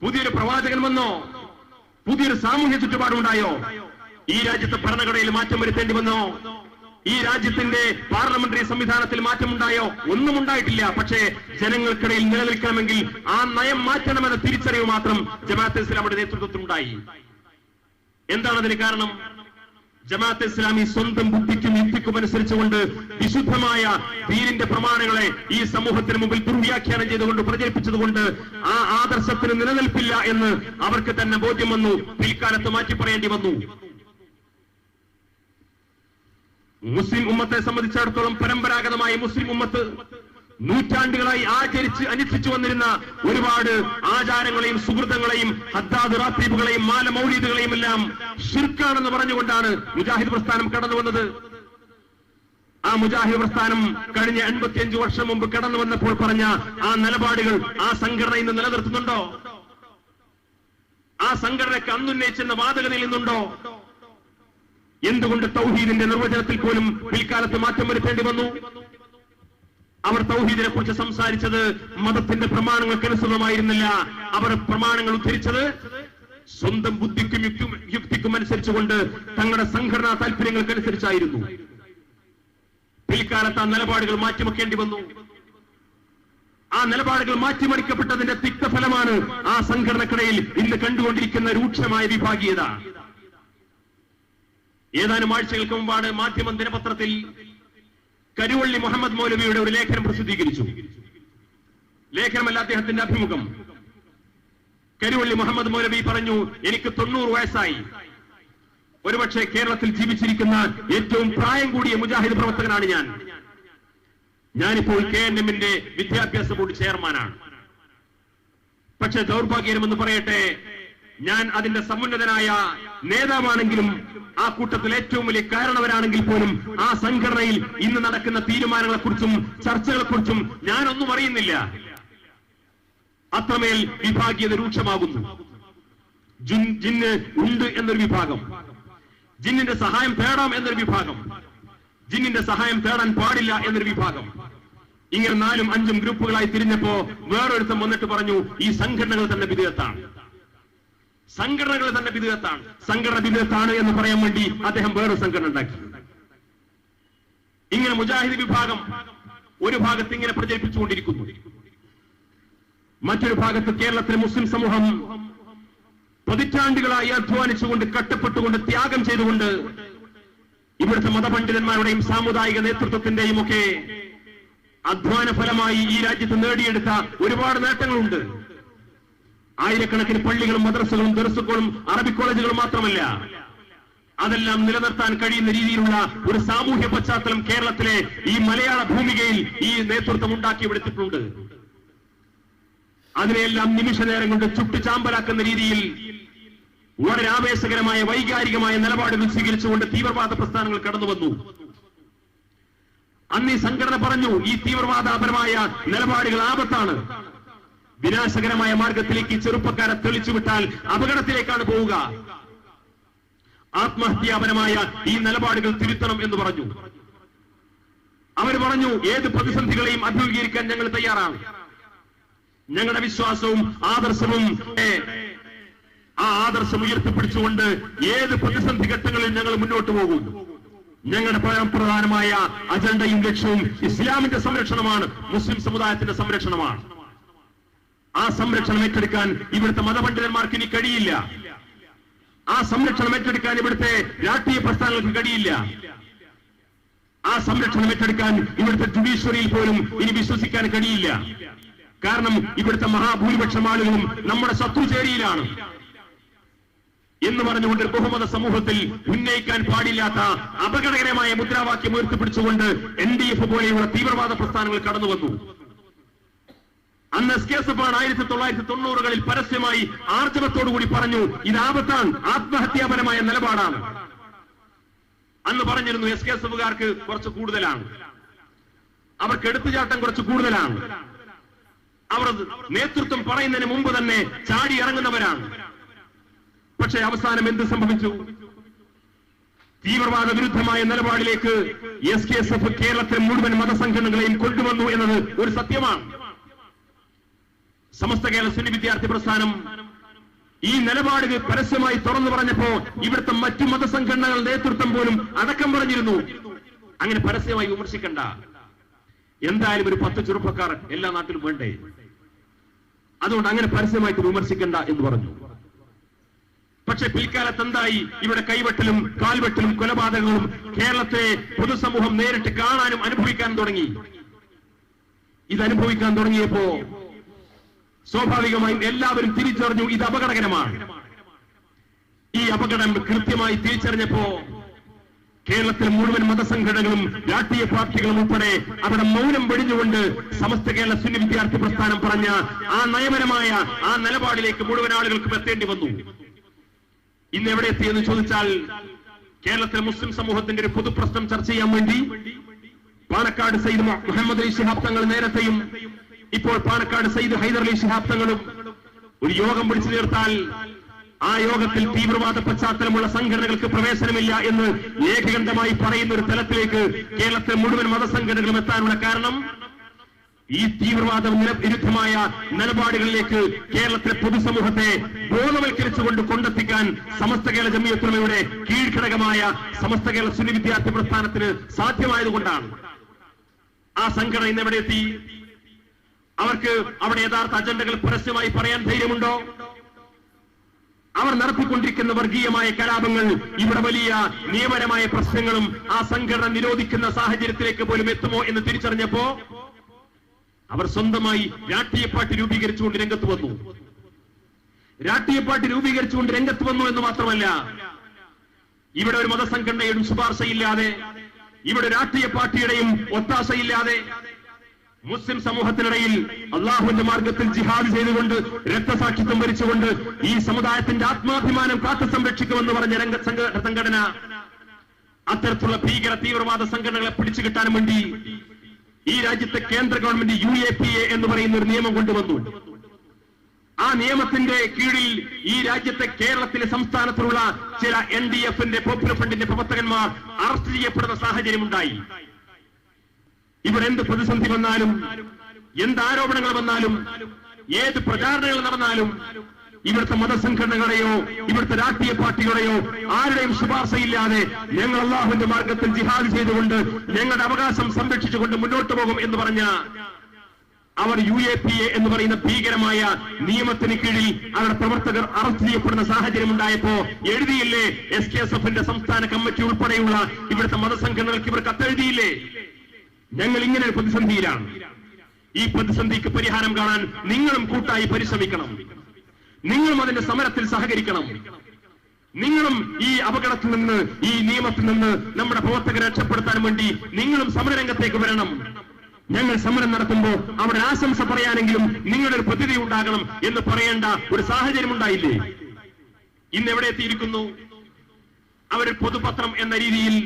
പുതിയൊരു പ്രവാചകൻ വന്നോ? പുതിയൊരു സാമൂഹ്യ ചുറ്റുപാടുണ്ടായോ? ഈ രാജ്യത്തെ ഭരണഘടനയിൽ മാറ്റം വരുത്തേണ്ടി വന്നോ? ഈ രാജ്യത്തിന്റെ പാർലമെന്ററി സംവിധാനത്തിൽ മാറ്റമുണ്ടായോ? ഒന്നും ഉണ്ടായിട്ടില്ല. പക്ഷേ ജനങ്ങൾക്കിടയിൽ നിലനിൽക്കണമെങ്കിൽ ആ നയം മാറ്റണമെന്ന തിരിച്ചറിവ് മാത്രം ജമാഅത്തെ ഇസ്ലാമിയുടെ നേതൃത്വത്തിലുണ്ടായി. എന്താണ് അതിന് കാരണം? ജമാഅത്തെ ഇസ്ലാമി സ്വന്തം ബുദ്ധിക്കും യുക്തിക്കും അനുസരിച്ചുകൊണ്ട് വിശുദ്ധമായ ദീനിന്റെ പ്രമാണങ്ങളെ ഈ സമൂഹത്തിന് മുമ്പിൽ ദുർവ്യാഖ്യാനം ചെയ്തുകൊണ്ട് പ്രചരിപ്പിച്ചതുകൊണ്ട് ആ ആദർശത്തിന് നിലനിൽപ്പില്ല എന്ന് അവർക്ക് തന്നെ ബോധ്യം വന്നു. പിൽക്കാലത്ത് മാറ്റി പറയേണ്ടി വന്നു. മുസ്ലിം ഉമ്മത്തെ സംബന്ധിച്ചിടത്തോളം പരമ്പരാഗതമായി മുസ്ലിം ഉമ്മത്ത് നൂറ്റാണ്ടുകളായി ആചരിച്ച് അനുഷ്ഠിച്ചു വന്നിരുന്ന ഒരുപാട് ആചാരങ്ങളെയും സുഹൃതങ്ങളെയും ഹദ്ദാദ് റാത്തീബുകളെയും മാല മൗലീദുകളെയും എല്ലാം ഷിർക്കാണെന്ന് പറഞ്ഞുകൊണ്ടാണ് മുജാഹിദ് പ്രസ്ഥാനം കടന്നു വന്നത്. ആ മുജാഹിദ് പ്രസ്ഥാനം കഴിഞ്ഞ 85 വർഷം മുമ്പ് കടന്നു വന്നപ്പോൾ പറഞ്ഞ ആ നിലപാടുകൾ ആ സംഘടന ഇന്ന് നിലനിർത്തുന്നുണ്ടോ? ആ സംഘടനയ്ക്ക് അന്നുന്നയിച്ചെന്ന വാദഗതിയിൽ നിന്നുണ്ടോ? എന്തുകൊണ്ട് തൗഹീദിന്റെ നിർവചനത്തിൽ പോലും പിൽക്കാലത്ത് മാറ്റം വരുത്തേണ്ടി വന്നു? അവർ തൗഹീദിനെ കുറിച്ച് സംസാരിച്ചത് മതത്തിന്റെ പ്രമാണങ്ങൾക്കനുസൃതമായിരുന്നില്ല. അവർ പ്രമാണങ്ങൾ ഉദ്ധരിച്ചത് സ്വന്തം ബുദ്ധിക്കും യുക്തിക്കും അനുസരിച്ചുകൊണ്ട് തങ്ങളുടെ സംഘടനാ താല്പര്യങ്ങൾക്കനുസരിച്ചായിരുന്നു. പിൽക്കാലത്ത് ആ നിലപാടുകൾ മാറ്റിവെക്കേണ്ടി വന്നു. ആ നിലപാടുകൾ മാറ്റിമറിക്കപ്പെട്ടതിന്റെ തിക്തഫലമാണ് ആ സംഘടനക്കിടയിൽ ഇന്ന് കണ്ടുകൊണ്ടിരിക്കുന്ന രൂക്ഷമായ വിഭാഗീയത. ഏതാനും ആഴ്ചകൾക്ക് മുമ്പാണ് മാധ്യമം ദിനപത്രത്തിൽ കരുവള്ളി മുഹമ്മദ് മൗലവിയുടെ ഒരു ലേഖനം പ്രസിദ്ധീകരിച്ചു. ലേഖനമല്ല, അദ്ദേഹത്തിന്റെ അഭിമുഖം. കരുവള്ളി മുഹമ്മദ് മൗലവി പറഞ്ഞു, എനിക്ക് 90 വയസ്സായി. ഒരുപക്ഷെ കേരളത്തിൽ ജീവിച്ചിരിക്കുന്ന ഏറ്റവും പ്രായം കൂടിയ മുജാഹിദ് പ്രവർത്തകനാണ് ഞാൻ. ഞാനിപ്പോൾ KNM-ന്റെ വിദ്യാഭ്യാസ ബോർഡ് ചെയർമാനാണ്. പക്ഷെ ദൗർഭാഗ്യമെന്ന് പറയട്ടെ, ഞാൻ അതിന്റെ സമുന്നതനായ നേതാവാണെങ്കിലും ആ കൂട്ടത്തിൽ ഏറ്റവും വലിയ കാരണവരാണെങ്കിൽ പോലും ആ സംഘടനയിൽ ഇന്ന് നടക്കുന്ന തീരുമാനങ്ങളെക്കുറിച്ചും ചർച്ചകളെക്കുറിച്ചും ഞാനൊന്നും അറിയുന്നില്ല. അത്രമേൽ വിഭാഗീയത രൂക്ഷമാകുന്നു. ജിന്ന് ഉണ്ട് എന്നൊരു വിഭാഗം, ജിന്നിന്റെ സഹായം തേടാം എന്നൊരു വിഭാഗം, ജിന്നിന്റെ സഹായം തേടാൻ പാടില്ല എന്നൊരു വിഭാഗം. ഇങ്ങനെ 4-5 ഗ്രൂപ്പുകളായി തിരിഞ്ഞപ്പോ വേറൊരുത്തം വന്നിട്ട് പറഞ്ഞു, ഈ സംഘടനകൾ തന്നെ വിദഗ്ധത്താണ്, സംഘടനകൾ തന്നെ വിദഗ്ധത്താണ്. സംഘടന വിദഗ്ധത്താണ് എന്ന് പറയാൻ വേണ്ടി അദ്ദേഹം വേറൊരു സംഘടന ഉണ്ടാക്കി. ഇങ്ങനെ മുജാഹിദ് വിഭാഗം ഒരു ഭാഗത്ത് ഇങ്ങനെ പ്രചരിപ്പിച്ചുകൊണ്ടിരിക്കുന്നു. മറ്റൊരു ഭാഗത്ത് കേരളത്തിലെ മുസ്ലിം സമൂഹം പതിറ്റാണ്ടുകളായി അധ്വാനിച്ചുകൊണ്ട് കഷ്ടപ്പെട്ടുകൊണ്ട് ത്യാഗം ചെയ്തുകൊണ്ട് ഇവിടുത്തെ മതപണ്ഡിതന്മാരുടെയും സാമുദായിക നേതൃത്വത്തിന്റെയും ഒക്കെ അധ്വാന ഫലമായി ഈ രാജ്യത്ത് നേടിയെടുത്ത ഒരുപാട് നേട്ടങ്ങളുണ്ട്. ആയിരക്കണക്കിന് പള്ളികളും മദ്രസകളും ദർസുകളും അറബി കോളേജുകളും മാത്രമല്ല, അതെല്ലാം നിലനിർത്താൻ കഴിയുന്ന രീതിയിലുള്ള ഒരു സാമൂഹ്യ പശ്ചാത്തലം കേരളത്തിലെ ഈ മലയാള ഭൂമികയിൽ ഈ നേതൃത്വം ഉണ്ടാക്കിയെടുത്തിട്ടുണ്ട്. അതിനെല്ലാം നിമിഷ നേരം കൊണ്ട് ചുട്ടുചാമ്പലാക്കുന്ന രീതിയിൽ വളരെ ആവേശകരമായ വൈകാരികമായ നിലപാടുകൾ സ്വീകരിച്ചുകൊണ്ട് തീവ്രവാദ പ്രസ്ഥാനങ്ങൾ കടന്നു വന്നു. അന്ന് ഈ സംഘടന പറഞ്ഞു, ഈ തീവ്രവാദപരമായ നിലപാടുകൾ ആപത്താണ്, വിനാശകരമായ മാർഗത്തിലേക്ക് ചെറുപ്പക്കാരെ തെളിച്ചുവിട്ടാൽ അപകടത്തിലേക്കാണ് പോവുക. ആത്മഹത്യാപരമായ ഈ നിലപാടുകൾ തിരുത്തണം എന്ന് പറഞ്ഞു. അവർ പറഞ്ഞു, ഏത് പ്രതിസന്ധികളെയും അഭിമുഖീകരിക്കാൻ ഞങ്ങൾ തയ്യാറാണ്. ഞങ്ങളുടെ വിശ്വാസവും ആദർശവും ആ ആദർശം ഉയർത്തിപ്പിടിച്ചുകൊണ്ട് ഏത് പ്രതിസന്ധി ഘട്ടങ്ങളിൽ ഞങ്ങൾ മുന്നോട്ട് പോകും. ഞങ്ങളുടെ പ്രധാനമായ അജണ്ടയും ലക്ഷ്യവും ഇസ്ലാമിന്റെ സംരക്ഷണമാണ്, മുസ്ലിം സമുദായത്തിന്റെ സംരക്ഷണമാണ്. ആ സംരക്ഷണം ഏറ്റെടുക്കാൻ ഇവിടുത്തെ മതപണ്ഡിതന്മാർക്ക് ഇനി കഴിയില്ല. ആ സംരക്ഷണം ഏറ്റെടുക്കാൻ ഇവിടുത്തെ രാഷ്ട്രീയ പ്രസ്ഥാനങ്ങൾക്ക് കഴിയില്ല. ആ സംരക്ഷണം ഏറ്റെടുക്കാൻ ഇവിടുത്തെ ജുഡീഷ്യറിയിൽ പോലും ഇനി വിശ്വസിക്കാൻ കഴിയില്ല. കാരണം ഇവിടുത്തെ മഹാഭൂരിപക്ഷം ആളുകളും നമ്മുടെ ശത്രുചേരിയിലാണ് എന്ന് പറഞ്ഞുകൊണ്ട് ബഹുമത സമൂഹത്തിൽ ഉന്നയിക്കാൻ പാടില്ലാത്ത അപകടകരമായ മുദ്രാവാക്യം ഉയർത്തിപ്പിടിച്ചുകൊണ്ട് NDF പോലെയുള്ള തീവ്രവാദ പ്രസ്ഥാനങ്ങൾ കടന്നു വന്നു. അന്ന് SKSF 1990-കളിൽ പരസ്യമായി ആർജവത്തോടുകൂടി പറഞ്ഞു, ഇത് ആപത്താണ്, ആത്മഹത്യാപരമായ നിലപാടാണ്. അന്ന് പറഞ്ഞിരുന്നു SKSF-കാർക്ക് കുറച്ച് കൂടുതലാണ്, അവർക്ക് എടുത്തുചാട്ടം കുറച്ച് കൂടുതലാണ്, അവർ നേതൃത്വം പറയുന്നതിന് മുമ്പ് തന്നെ ചാടി ഇറങ്ങുന്നവരാണ്. പക്ഷേ അവസാനം എന്ത് സംഭവിച്ചു? തീവ്രവാദ വിരുദ്ധമായ നിലപാടിലേക്ക് SKSF കേരളത്തിലെ മുഴുവൻ മതസംഘടനകളെയും കൊണ്ടുവന്നു എന്നത് ഒരു സത്യമാണ്. സമസ്ത കേരള സുന്നി വിദ്യാർത്ഥി പ്രസ്ഥാനം ഈ നിലപാടുകൾ പരസ്യമായി തുറന്നു പറഞ്ഞപ്പോ ഇവിടുത്തെ മറ്റു മതസംഘടനകൾ നേതൃത്വം പോലും അടക്കം പറഞ്ഞിരുന്നു, അങ്ങനെ പരസ്യമായി വിമർശിക്കണ്ട, എന്തായാലും ഒരു 10 ചെറുപ്പക്കാർ എല്ലാ നാട്ടിലും വേണ്ടേ, അതുകൊണ്ട് അങ്ങനെ പരസ്യമായിട്ട് വിമർശിക്കണ്ട എന്ന് പറഞ്ഞു. പക്ഷെ പിൽക്കാലത്ത് എന്തായി? ഇവിടെ കൈവെട്ടലും കാൽവെട്ടലും കൊലപാതകങ്ങളും കേരളത്തെ പൊതുസമൂഹം നേരിട്ട് കാണാനും അനുഭവിക്കാനും തുടങ്ങി. ഇതനുഭവിക്കാൻ തുടങ്ങിയപ്പോ സ്വാഭാവികമായും എല്ലാവരും തിരിച്ചറിഞ്ഞു ഇത് അപകടകരമാണ്. ഈ അപകടം കൃത്യമായി തിരിച്ചറിഞ്ഞപ്പോ കേരളത്തിലെ മുഴുവൻ മതസംഘടനകളും രാഷ്ട്രീയ പാർട്ടികളും ഉൾപ്പെടെ അവിടെ മൗനം വെടിഞ്ഞുകൊണ്ട് സമസ്ത കേരള സുന്നി വിദ്യാർത്ഥി പ്രസ്ഥാനം പറഞ്ഞ ആ നയപരമായ ആ നിലപാടിലേക്ക് മുഴുവൻ ആളുകൾക്കും എത്തേണ്ടി വന്നു. ഇന്ന് എവിടെ എത്തിയെന്ന് ചോദിച്ചാൽ, കേരളത്തിലെ മുസ്ലിം സമൂഹത്തിന്റെ ഒരു പൊതുപ്രശ്നം ചർച്ച ചെയ്യാൻ വേണ്ടി പാണക്കാട് സയ്യിദ് മുഹമ്മദ് അലി ശിഹാബ് തങ്ങൾ നേരത്തെയും ഇപ്പോൾ പാണക്കാട് സയ്യിദ് ഹൈദർ അലി ശിഹാബ് തങ്ങളും ഒരു യോഗം വിളിച്ചു ചേർത്താൽ ആ യോഗത്തിൽ തീവ്രവാദ പശ്ചാത്തലമുള്ള സംഘടനകൾക്ക് പ്രവേശനമില്ല എന്ന് ഏകകണ്ഠമായി പറയുന്ന ഒരു തലത്തിലേക്ക് കേരളത്തിലെ മുഴുവൻ മതസംഘടനകളും എത്താനുള്ള കാരണം ഈ തീവ്രവാദ വിരുദ്ധമായ നിലപാടുകളിലേക്ക് കേരളത്തിലെ പൊതുസമൂഹത്തെ ബോധവൽക്കരിച്ചുകൊണ്ട് കൊണ്ടെത്തിക്കാൻ സമസ്ത കേരള ജമിയത്തുൽ ഉലമയുടെ കീഴ്ഘടകമായ സമസ്ത കേരള സുന്നി വിദ്യാർത്ഥി പ്രസ്ഥാനത്തിന് സാധ്യമായതുകൊണ്ടാണ്. ആ സംഘടന ഇന്ന് എവിടെ എത്തി? അവർക്ക് അവിടെ യഥാർത്ഥ അജണ്ടകൾ പരസ്യമായി പറയാൻ ധൈര്യമുണ്ടോ? അവർ നടത്തിക്കൊണ്ടിരിക്കുന്ന വർഗീയമായ കലാപങ്ങൾ ഇവിടെ വലിയ നിയമപരമായ പ്രശ്നങ്ങളും ആ സംഘടന നിരോധിക്കുന്ന സാഹചര്യത്തിലേക്ക് പോലും എത്തുമോ എന്ന് തിരിച്ചറിഞ്ഞപ്പോ അവർ സ്വന്തമായി രാഷ്ട്രീയ പാർട്ടി രൂപീകരിച്ചുകൊണ്ട് രംഗത്ത് വന്നു. രാഷ്ട്രീയ പാർട്ടി രൂപീകരിച്ചുകൊണ്ട് രംഗത്ത് വന്നു എന്ന് മാത്രമല്ല, ഇവിടെ ഒരു മതസംഘടനയുടെ ശുപാർശയില്ലാതെ, ഇവിടെ രാഷ്ട്രീയ പാർട്ടിയുടെയും ഒത്താശയില്ലാതെ മുസ്ലിം സമൂഹത്തിനിടയിൽ അള്ളാഹുവിന്റെ മാർഗത്തിൽ ജിഹാദ് ചെയ്തുകൊണ്ട് രക്തസാക്ഷിത്വം വരിച്ചുകൊണ്ട് ഈ സമുദായത്തിന്റെ ആത്മാഭിമാനം കാത്തു സംരക്ഷിക്കുമെന്ന് പറഞ്ഞ സംഘടന അത്തരത്തിലുള്ള ഭീകര തീവ്രവാദ സംഘടനകളെ പിടിച്ചു കിട്ടാൻ വേണ്ടി ഈ രാജ്യത്തെ കേന്ദ്ര ഗവൺമെന്റ് UAPA എന്ന് പറയുന്ന ഒരു നിയമം കൊണ്ടുവന്നു. ആ നിയമത്തിന്റെ കീഴിൽ ഈ രാജ്യത്തെ കേരളത്തിലെ സംസ്ഥാനത്തിലുള്ള ചില NDF-ന്റെ പോപ്പുലർ ഫ്രണ്ടിന്റെ പ്രവർത്തകന്മാർ അറസ്റ്റ് ചെയ്യപ്പെടുന്ന സാഹചര്യമുണ്ടായി. ഇവിടെ എന്ത് പ്രതിസന്ധി വന്നാലും, എന്ത് ആരോപണങ്ങൾ വന്നാലും, ഏത് പ്രചാരണങ്ങൾ നടന്നാലും ഇവിടുത്തെ മതസംഘടനകളെയോ ഇവിടുത്തെ രാഷ്ട്രീയ പാർട്ടികളെയോ ആരുടെയും ശുപാർശയില്ലാതെ ഞങ്ങൾ അള്ളാഹുവിന്റെ മാർഗത്തിൽ ജിഹാദ് ചെയ്തുകൊണ്ട് ഞങ്ങളുടെ അവകാശം സംരക്ഷിച്ചുകൊണ്ട് മുന്നോട്ട് പോകും എന്ന് പറഞ്ഞ അവർ UAPA എന്ന് പറയുന്ന ഭീകരമായ നിയമത്തിന് കീഴിൽ അവരുടെ പ്രവർത്തകർ അറസ്റ്റ് ചെയ്യപ്പെടുന്ന സാഹചര്യം ഉണ്ടായപ്പോ എഴുതിയില്ലേ SKSF-ന്റെ സംസ്ഥാന കമ്മിറ്റി ഉൾപ്പെടെയുള്ള ഇവിടുത്തെ മതസംഘടനകൾക്ക് ഇവർ കത്തെഴുതിയില്ലേ? ഞങ്ങൾ ഇങ്ങനെ ഒരു പ്രതിസന്ധിയിലാണ്, ഈ പ്രതിസന്ധിക്ക് പരിഹാരം കാണാൻ നിങ്ങളും കൂട്ടായി പരിശ്രമിക്കണം, നിങ്ങളും അതിന്റെ സമരത്തിൽ സഹകരിക്കണം, നിങ്ങളും ഈ അപകടത്തിൽ നിന്ന്, ഈ നിയമത്തിൽ നിന്ന് നമ്മുടെ പ്രവർത്തകരെ രക്ഷപ്പെടുത്താൻ വേണ്ടി നിങ്ങളും സമരരംഗത്തേക്ക് വരണം. ഞങ്ങൾ സമരം നടത്തുമ്പോൾ അവിടെ ആശംസ പറയാനെങ്കിലും നിങ്ങളുടെ ഒരു പദ്ധതി ഉണ്ടാകണം എന്ന് പറയേണ്ട ഒരു സാഹചര്യം ഉണ്ടായില്ലേ? ഇന്ന് എവിടെ എത്തിയിരിക്കുന്നു? അവരൊരു പൊതുപത്രം എന്ന രീതിയിൽ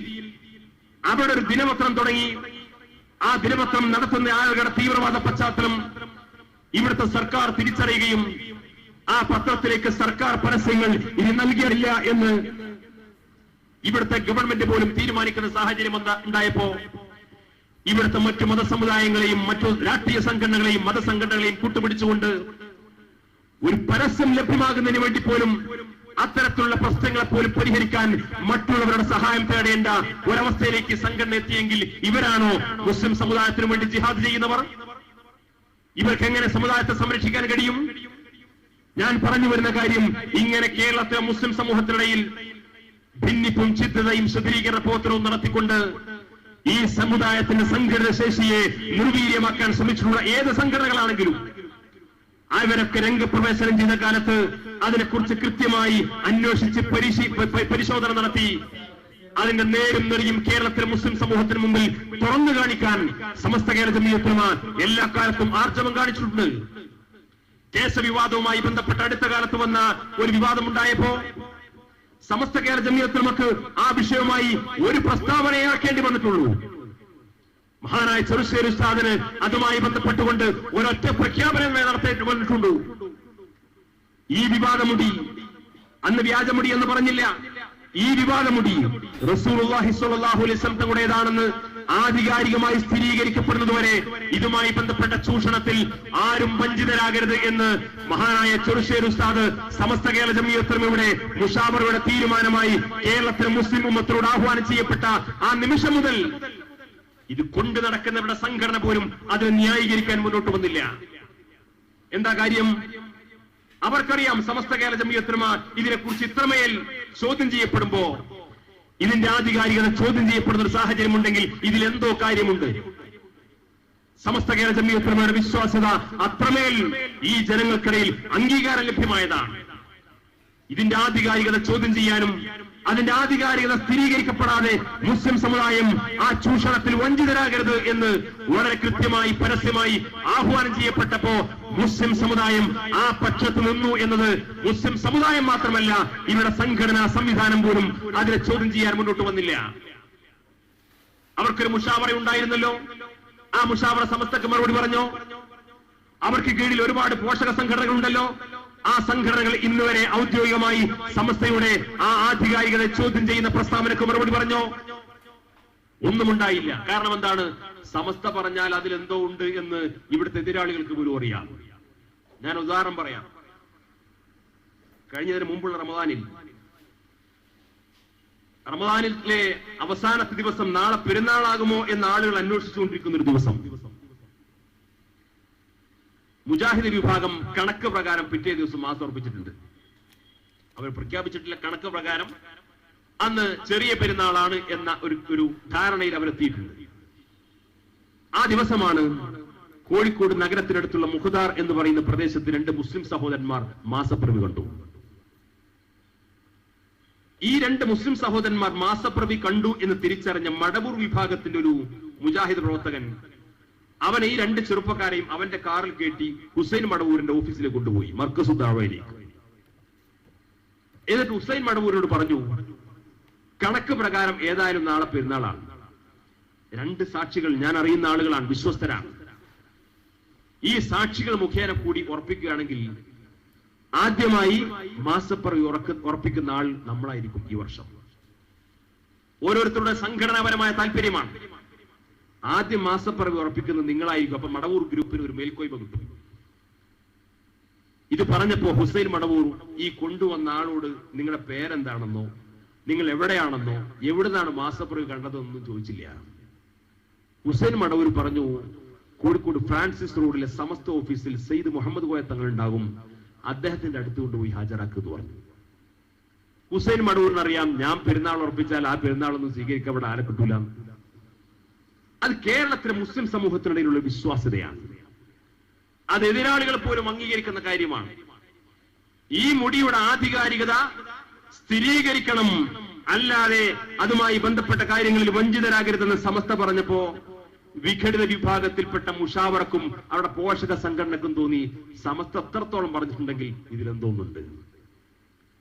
അവരുടെ ഒരു ദിനപത്രം തുടങ്ങി. ആ ദിനപത്രം നടത്തുന്ന ആളുകളുടെ തീവ്രവാദ പശ്ചാത്തലം, ഇവിടുത്തെ സർക്കാർ തിരിച്ചറിയുകയും ആ പത്രത്തിലേക്ക് സർക്കാർ പരസ്യങ്ങൾ ഇനി നൽകിയില്ല എന്ന് ഇവിടുത്തെ ഗവൺമെന്റ് പോലും തീരുമാനിക്കുന്ന സാഹചര്യം ഉണ്ടായപ്പോ ഇവിടുത്തെ മറ്റു മതസമുദായങ്ങളെയും മറ്റു രാഷ്ട്രീയ സംഘടനകളെയും മതസംഘടനകളെയും കൂട്ടുപിടിച്ചുകൊണ്ട് ഒരു പരസ്യം ലഭ്യമാകുന്നതിന് വേണ്ടി പോലും അത്തരത്തിലുള്ള പ്രശ്നങ്ങളെ പോലും പരിഹരിക്കാൻ മറ്റുള്ളവരുടെ സഹായം തേടേണ്ട ഒരവസ്ഥയിലേക്ക് സംഘടന എത്തിയെങ്കിൽ ഇവരാണോ മുസ്ലിം സമുദായത്തിനു വേണ്ടി ജിഹാദ് ചെയ്യുന്നവർ? ഇവർക്ക് എങ്ങനെ സമുദായത്തെ സംരക്ഷിക്കാൻ കഴിയും? ഞാൻ പറഞ്ഞു വരുന്ന കാര്യം, ഇങ്ങനെ കേരളത്തിലെ മുസ്ലിം സമൂഹത്തിനിടയിൽ ഭിന്നിപ്പും ചിത്രതയും ശുദ്ധീകരണ പ്രവർത്തനവും നടത്തിക്കൊണ്ട് ഈ സമുദായത്തിന്റെ സംഘടന ശേഷിയെ നിർവീര്യമാക്കാൻ ശ്രമിച്ചിട്ടുള്ള ഏത് സംഘടനകളാണെങ്കിലും അവരൊക്കെ രംഗപ്രവേശനം ചെയ്ത കാലത്ത് അതിനെക്കുറിച്ച് കൃത്യമായി അന്വേഷിച്ച് പരിശോധന നടത്തി അതിന്റെ നേരും നെറിയും കേരളത്തിലെ മുസ്ലിം സമൂഹത്തിന് മുമ്പിൽ തുറന്നു കാണിക്കാൻ സമസ്ത കേരള ജംഇയ്യത്തുൽ ഉലമ എല്ലാ കാലത്തും ആർജവം കാണിച്ചിട്ടുണ്ട്. കേസവിവാദവുമായി ബന്ധപ്പെട്ട് അടുത്ത കാലത്ത് വന്ന ഒരു വിവാദമുണ്ടായപ്പോ സമസ്ത കേരള ജംഇയ്യത്തുൽ ഉലമക്ക് ആ വിഷയവുമായി ഒരു പ്രസ്താവനയാക്കേണ്ടി വന്നിട്ടുള്ളൂ. മഹാനായ ചെറുശ്ശേരി ഉസ്താദിന് അതുമായി ബന്ധപ്പെട്ടുകൊണ്ട് ഒരൊറ്റ പ്രഖ്യാപനമേ നടത്തേണ്ടി വന്നിട്ടുള്ളൂ. ഈ വിവാദമുടി അന്ന് വ്യാജമുടി എന്ന് പറഞ്ഞില്ല. ഈ വിവാദമുടി റസൂലുള്ളാഹി സ്വല്ലല്ലാഹു അലൈഹി വസല്ലം തങ്ങളുടേതാണെന്ന് ആധികാരികമായി സ്ഥിരീകരിക്കപ്പെടുന്നതുവരെ ഇതുമായി ബന്ധപ്പെട്ട ചൂഷണത്തിൽ ആരും വഞ്ചിതരാകരുത് എന്ന് മഹാനായ ചെറുശ്ശേരി ഉസ്താദ് സമസ്ത കേരള ജംഇയ്യത്തുൽ ഉലമയുടെ മുശാവറയുടെ തീരുമാനമായി കേരളത്തിലെ മുസ്ലിം ഉമ്മത്തിനോട് ആഹ്വാനം ചെയ്യപ്പെട്ട ആ നിമിഷം മുതൽ ഇത് കൊണ്ടു നടക്കുന്നവരുടെ സംഘടന പോലും അത് ന്യായീകരിക്കാൻ മുന്നോട്ട് വന്നില്ല. എന്താ കാര്യം? അവർക്കറിയാം സമസ്ത കേരള ജംഇയ്യത്തുൽ ഉലമ ഇതിനെക്കുറിച്ച് ഇത്രമേൽ ചോദ്യം ചെയ്യപ്പെടുമ്പോ, ഇതിന്റെ ആധികാരികത ചോദ്യം ചെയ്യപ്പെടുന്ന ഒരു സാഹചര്യം ഉണ്ടെങ്കിൽ ഇതിലെന്തോ കാര്യമുണ്ട്. സമസ്ത കേരള ജംഇയ്യത്തുൽ ഉലമയുടെ വിശ്വാസ്യത അത്രമേൽ ഈ ജനങ്ങൾക്കിടയിൽ അംഗീകാരം ലഭ്യമായതാണ്. ഇതിന്റെ ആധികാരികത ചോദ്യം ചെയ്യാനും അതിന്റെ ആധികാരികത സ്ഥിരീകരിക്കപ്പെടാതെ മുസ്ലിം സമുദായം ആ ചൂഷണത്തിൽ വഞ്ചിതരാകരുത് എന്ന് വളരെ കൃത്യമായി പരസ്യമായി ആഹ്വാനം ചെയ്യപ്പെട്ടപ്പോ മുസ്ലിം സമുദായം ആ പക്ഷത്ത് നിന്നു എന്നത് മുസ്ലിം സമുദായം മാത്രമല്ല, ഇവരുടെ സംഘടനാ സംവിധാനം പോലും അതിനെ ചോദ്യം ചെയ്യാൻ മുന്നോട്ട് വന്നില്ല. അവർക്കൊരു മുഷാവറ ഉണ്ടായിരുന്നല്ലോ. ആ മുഷാവറ സമസ്തക്ക് മറുപടി പറഞ്ഞോ? അവർക്ക് കീഴിൽ ഒരുപാട് പോഷക സംഘടനകളുണ്ടല്ലോ. ആ സംഘടനകൾ ഇന്നുവരെ ഔദ്യോഗികമായി സമസ്തയുടെ ആ ആധികാരികത ചോദ്യം ചെയ്യുന്ന പ്രസ്താവനക്ക് മറുപടി പറഞ്ഞോ? ഒന്നും ഉണ്ടായില്ല. കാരണം എന്താണ്? സമസ്ത പറഞ്ഞാൽ അതിലെന്തോ ഉണ്ട് എന്ന് ഇവിടുത്തെ എതിരാളികൾക്ക് പോലും അറിയാം. ഞാൻ ഉദാഹരണം പറയാം. കഴിഞ്ഞതിന് മുമ്പുള്ള റമദാനിലെ അവസാനത്തെ ദിവസം നാളെ പെരുന്നാളാകുമോ എന്ന ആളുകൾ അന്വേഷിച്ചുകൊണ്ടിരിക്കുന്ന ഒരു ദിവസം മുജാഹിദ് വിഭാഗം കണക്ക് പ്രകാരം പിറ്റേ ദിവസം മാസം ഉറപ്പിച്ചിട്ടുണ്ട്. അവർ പ്രഖ്യാപിച്ചിട്ടില്ല. കണക്ക് പ്രകാരം അന്ന് ചെറിയ പെരുന്നാളാണ് എന്ന ഒരു ധാരണയിൽ അവരെത്തിയിട്ടുണ്ട്. ആ ദിവസമാണ് കോഴിക്കോട് നഗരത്തിനടുത്തുള്ള മുഖദാർ എന്ന് പറയുന്ന പ്രദേശത്ത് രണ്ട് മുസ്ലിം സഹോദരന്മാർ മാസപ്പിറവി കണ്ടു. ഈ രണ്ട് മുസ്ലിം സഹോദരന്മാർ മാസപ്പിറവി കണ്ടു എന്ന് തിരിച്ചറിഞ്ഞ മടവൂർ വിഭാഗത്തിന്റെ ഒരു മുജാഹിദ് പ്രവർത്തകൻ അവൻ ഈ രണ്ട് ചെറുപ്പക്കാരെയും അവന്റെ കാറിൽ കയറ്റി ഹുസൈൻ മടവൂരിന്റെ ഓഫീസിലേക്ക് കൊണ്ടുപോയി, മർക്കസു ദഅവയിലേക്ക്. എന്നിട്ട് ഹുസൈൻ മടവൂരിനോട് പറഞ്ഞു, കണക്ക് പ്രകാരം ഏതായാലും നാളെ പെരുന്നാളാണ്. രണ്ട് സാക്ഷികൾ ഞാൻ അറിയുന്ന ആളുകളാണ്, വിശ്വസ്തരാണ്. ഈ സാക്ഷികൾ മുഖേന കൂടി ഉറപ്പിക്കുകയാണെങ്കിൽ ആദ്യമായി മാസപ്പിറവി ഉറപ്പിക്കുന്ന ആൾ നമ്മളായിരിക്കും ഈ വർഷം. ഓരോരുത്തരുടെ സംഘടനാപരമായ താല്പര്യമാണ്. ആദ്യം മാസപ്പിറവി ഉറപ്പിക്കുന്നത് നിങ്ങളായിരിക്കും. അപ്പൊ മടവൂർ ഗ്രൂപ്പിന് ഒരു മേൽക്കോയ്മ കിട്ടും. ഇത് പറഞ്ഞപ്പോ ഹുസൈൻ മടവൂർ ഈ കൊണ്ടുവന്ന ആളോട് നിങ്ങളുടെ പേരെന്താണെന്നോ നിങ്ങൾ എവിടെയാണെന്നോ എവിടുന്നാണ് മാസപ്പിറവി കണ്ടതെന്നൊന്നും ചോദിച്ചില്ല. ഹുസൈൻ മടവൂർ പറഞ്ഞു, കോഴിക്കോട് ഫ്രാൻസിസ് റോഡിലെ സമസ്ത ഓഫീസിൽ സയ്യിദ് മുഹമ്മദ് കോയ തങ്ങൾ ഉണ്ടാകും, അദ്ദേഹത്തിന്റെ അടുത്ത് കൊണ്ടുപോയി ഹാജരാക്കുമെന്ന് പറഞ്ഞു. ഹുസൈൻ മടവൂരിനറിയാം ഞാൻ പെരുന്നാൾ ഉറപ്പിച്ചാൽ ആ പെരുന്നാളൊന്നും സ്വീകരിക്കപ്പെടാൻ ആരെ കിട്ടൂല. അത് കേരളത്തിലെ മുസ്ലിം സമൂഹത്തിനിടയിലുള്ള വിശ്വാസ്യതയാണ്. അത് എതിരാളികൾ പോലും അംഗീകരിക്കുന്ന കാര്യമാണ്. ഈ മുടിയുടെ ആധികാരികത സ്ഥിരീകരിക്കണം, അല്ലാതെ അതുമായി ബന്ധപ്പെട്ട കാര്യങ്ങളിൽ വഞ്ചിതരാകരുതെന്ന് സമസ്ത പറഞ്ഞപ്പോ വിഘടിത വിഭാഗത്തിൽപ്പെട്ട മുഷാവറക്കും അവിടെ പോഷക സംഘടനക്കും തോന്നി സമസ്ത എത്രത്തോളം പറഞ്ഞിട്ടുണ്ടെങ്കിൽ ഇതിലെന്തോന്നുണ്ട്.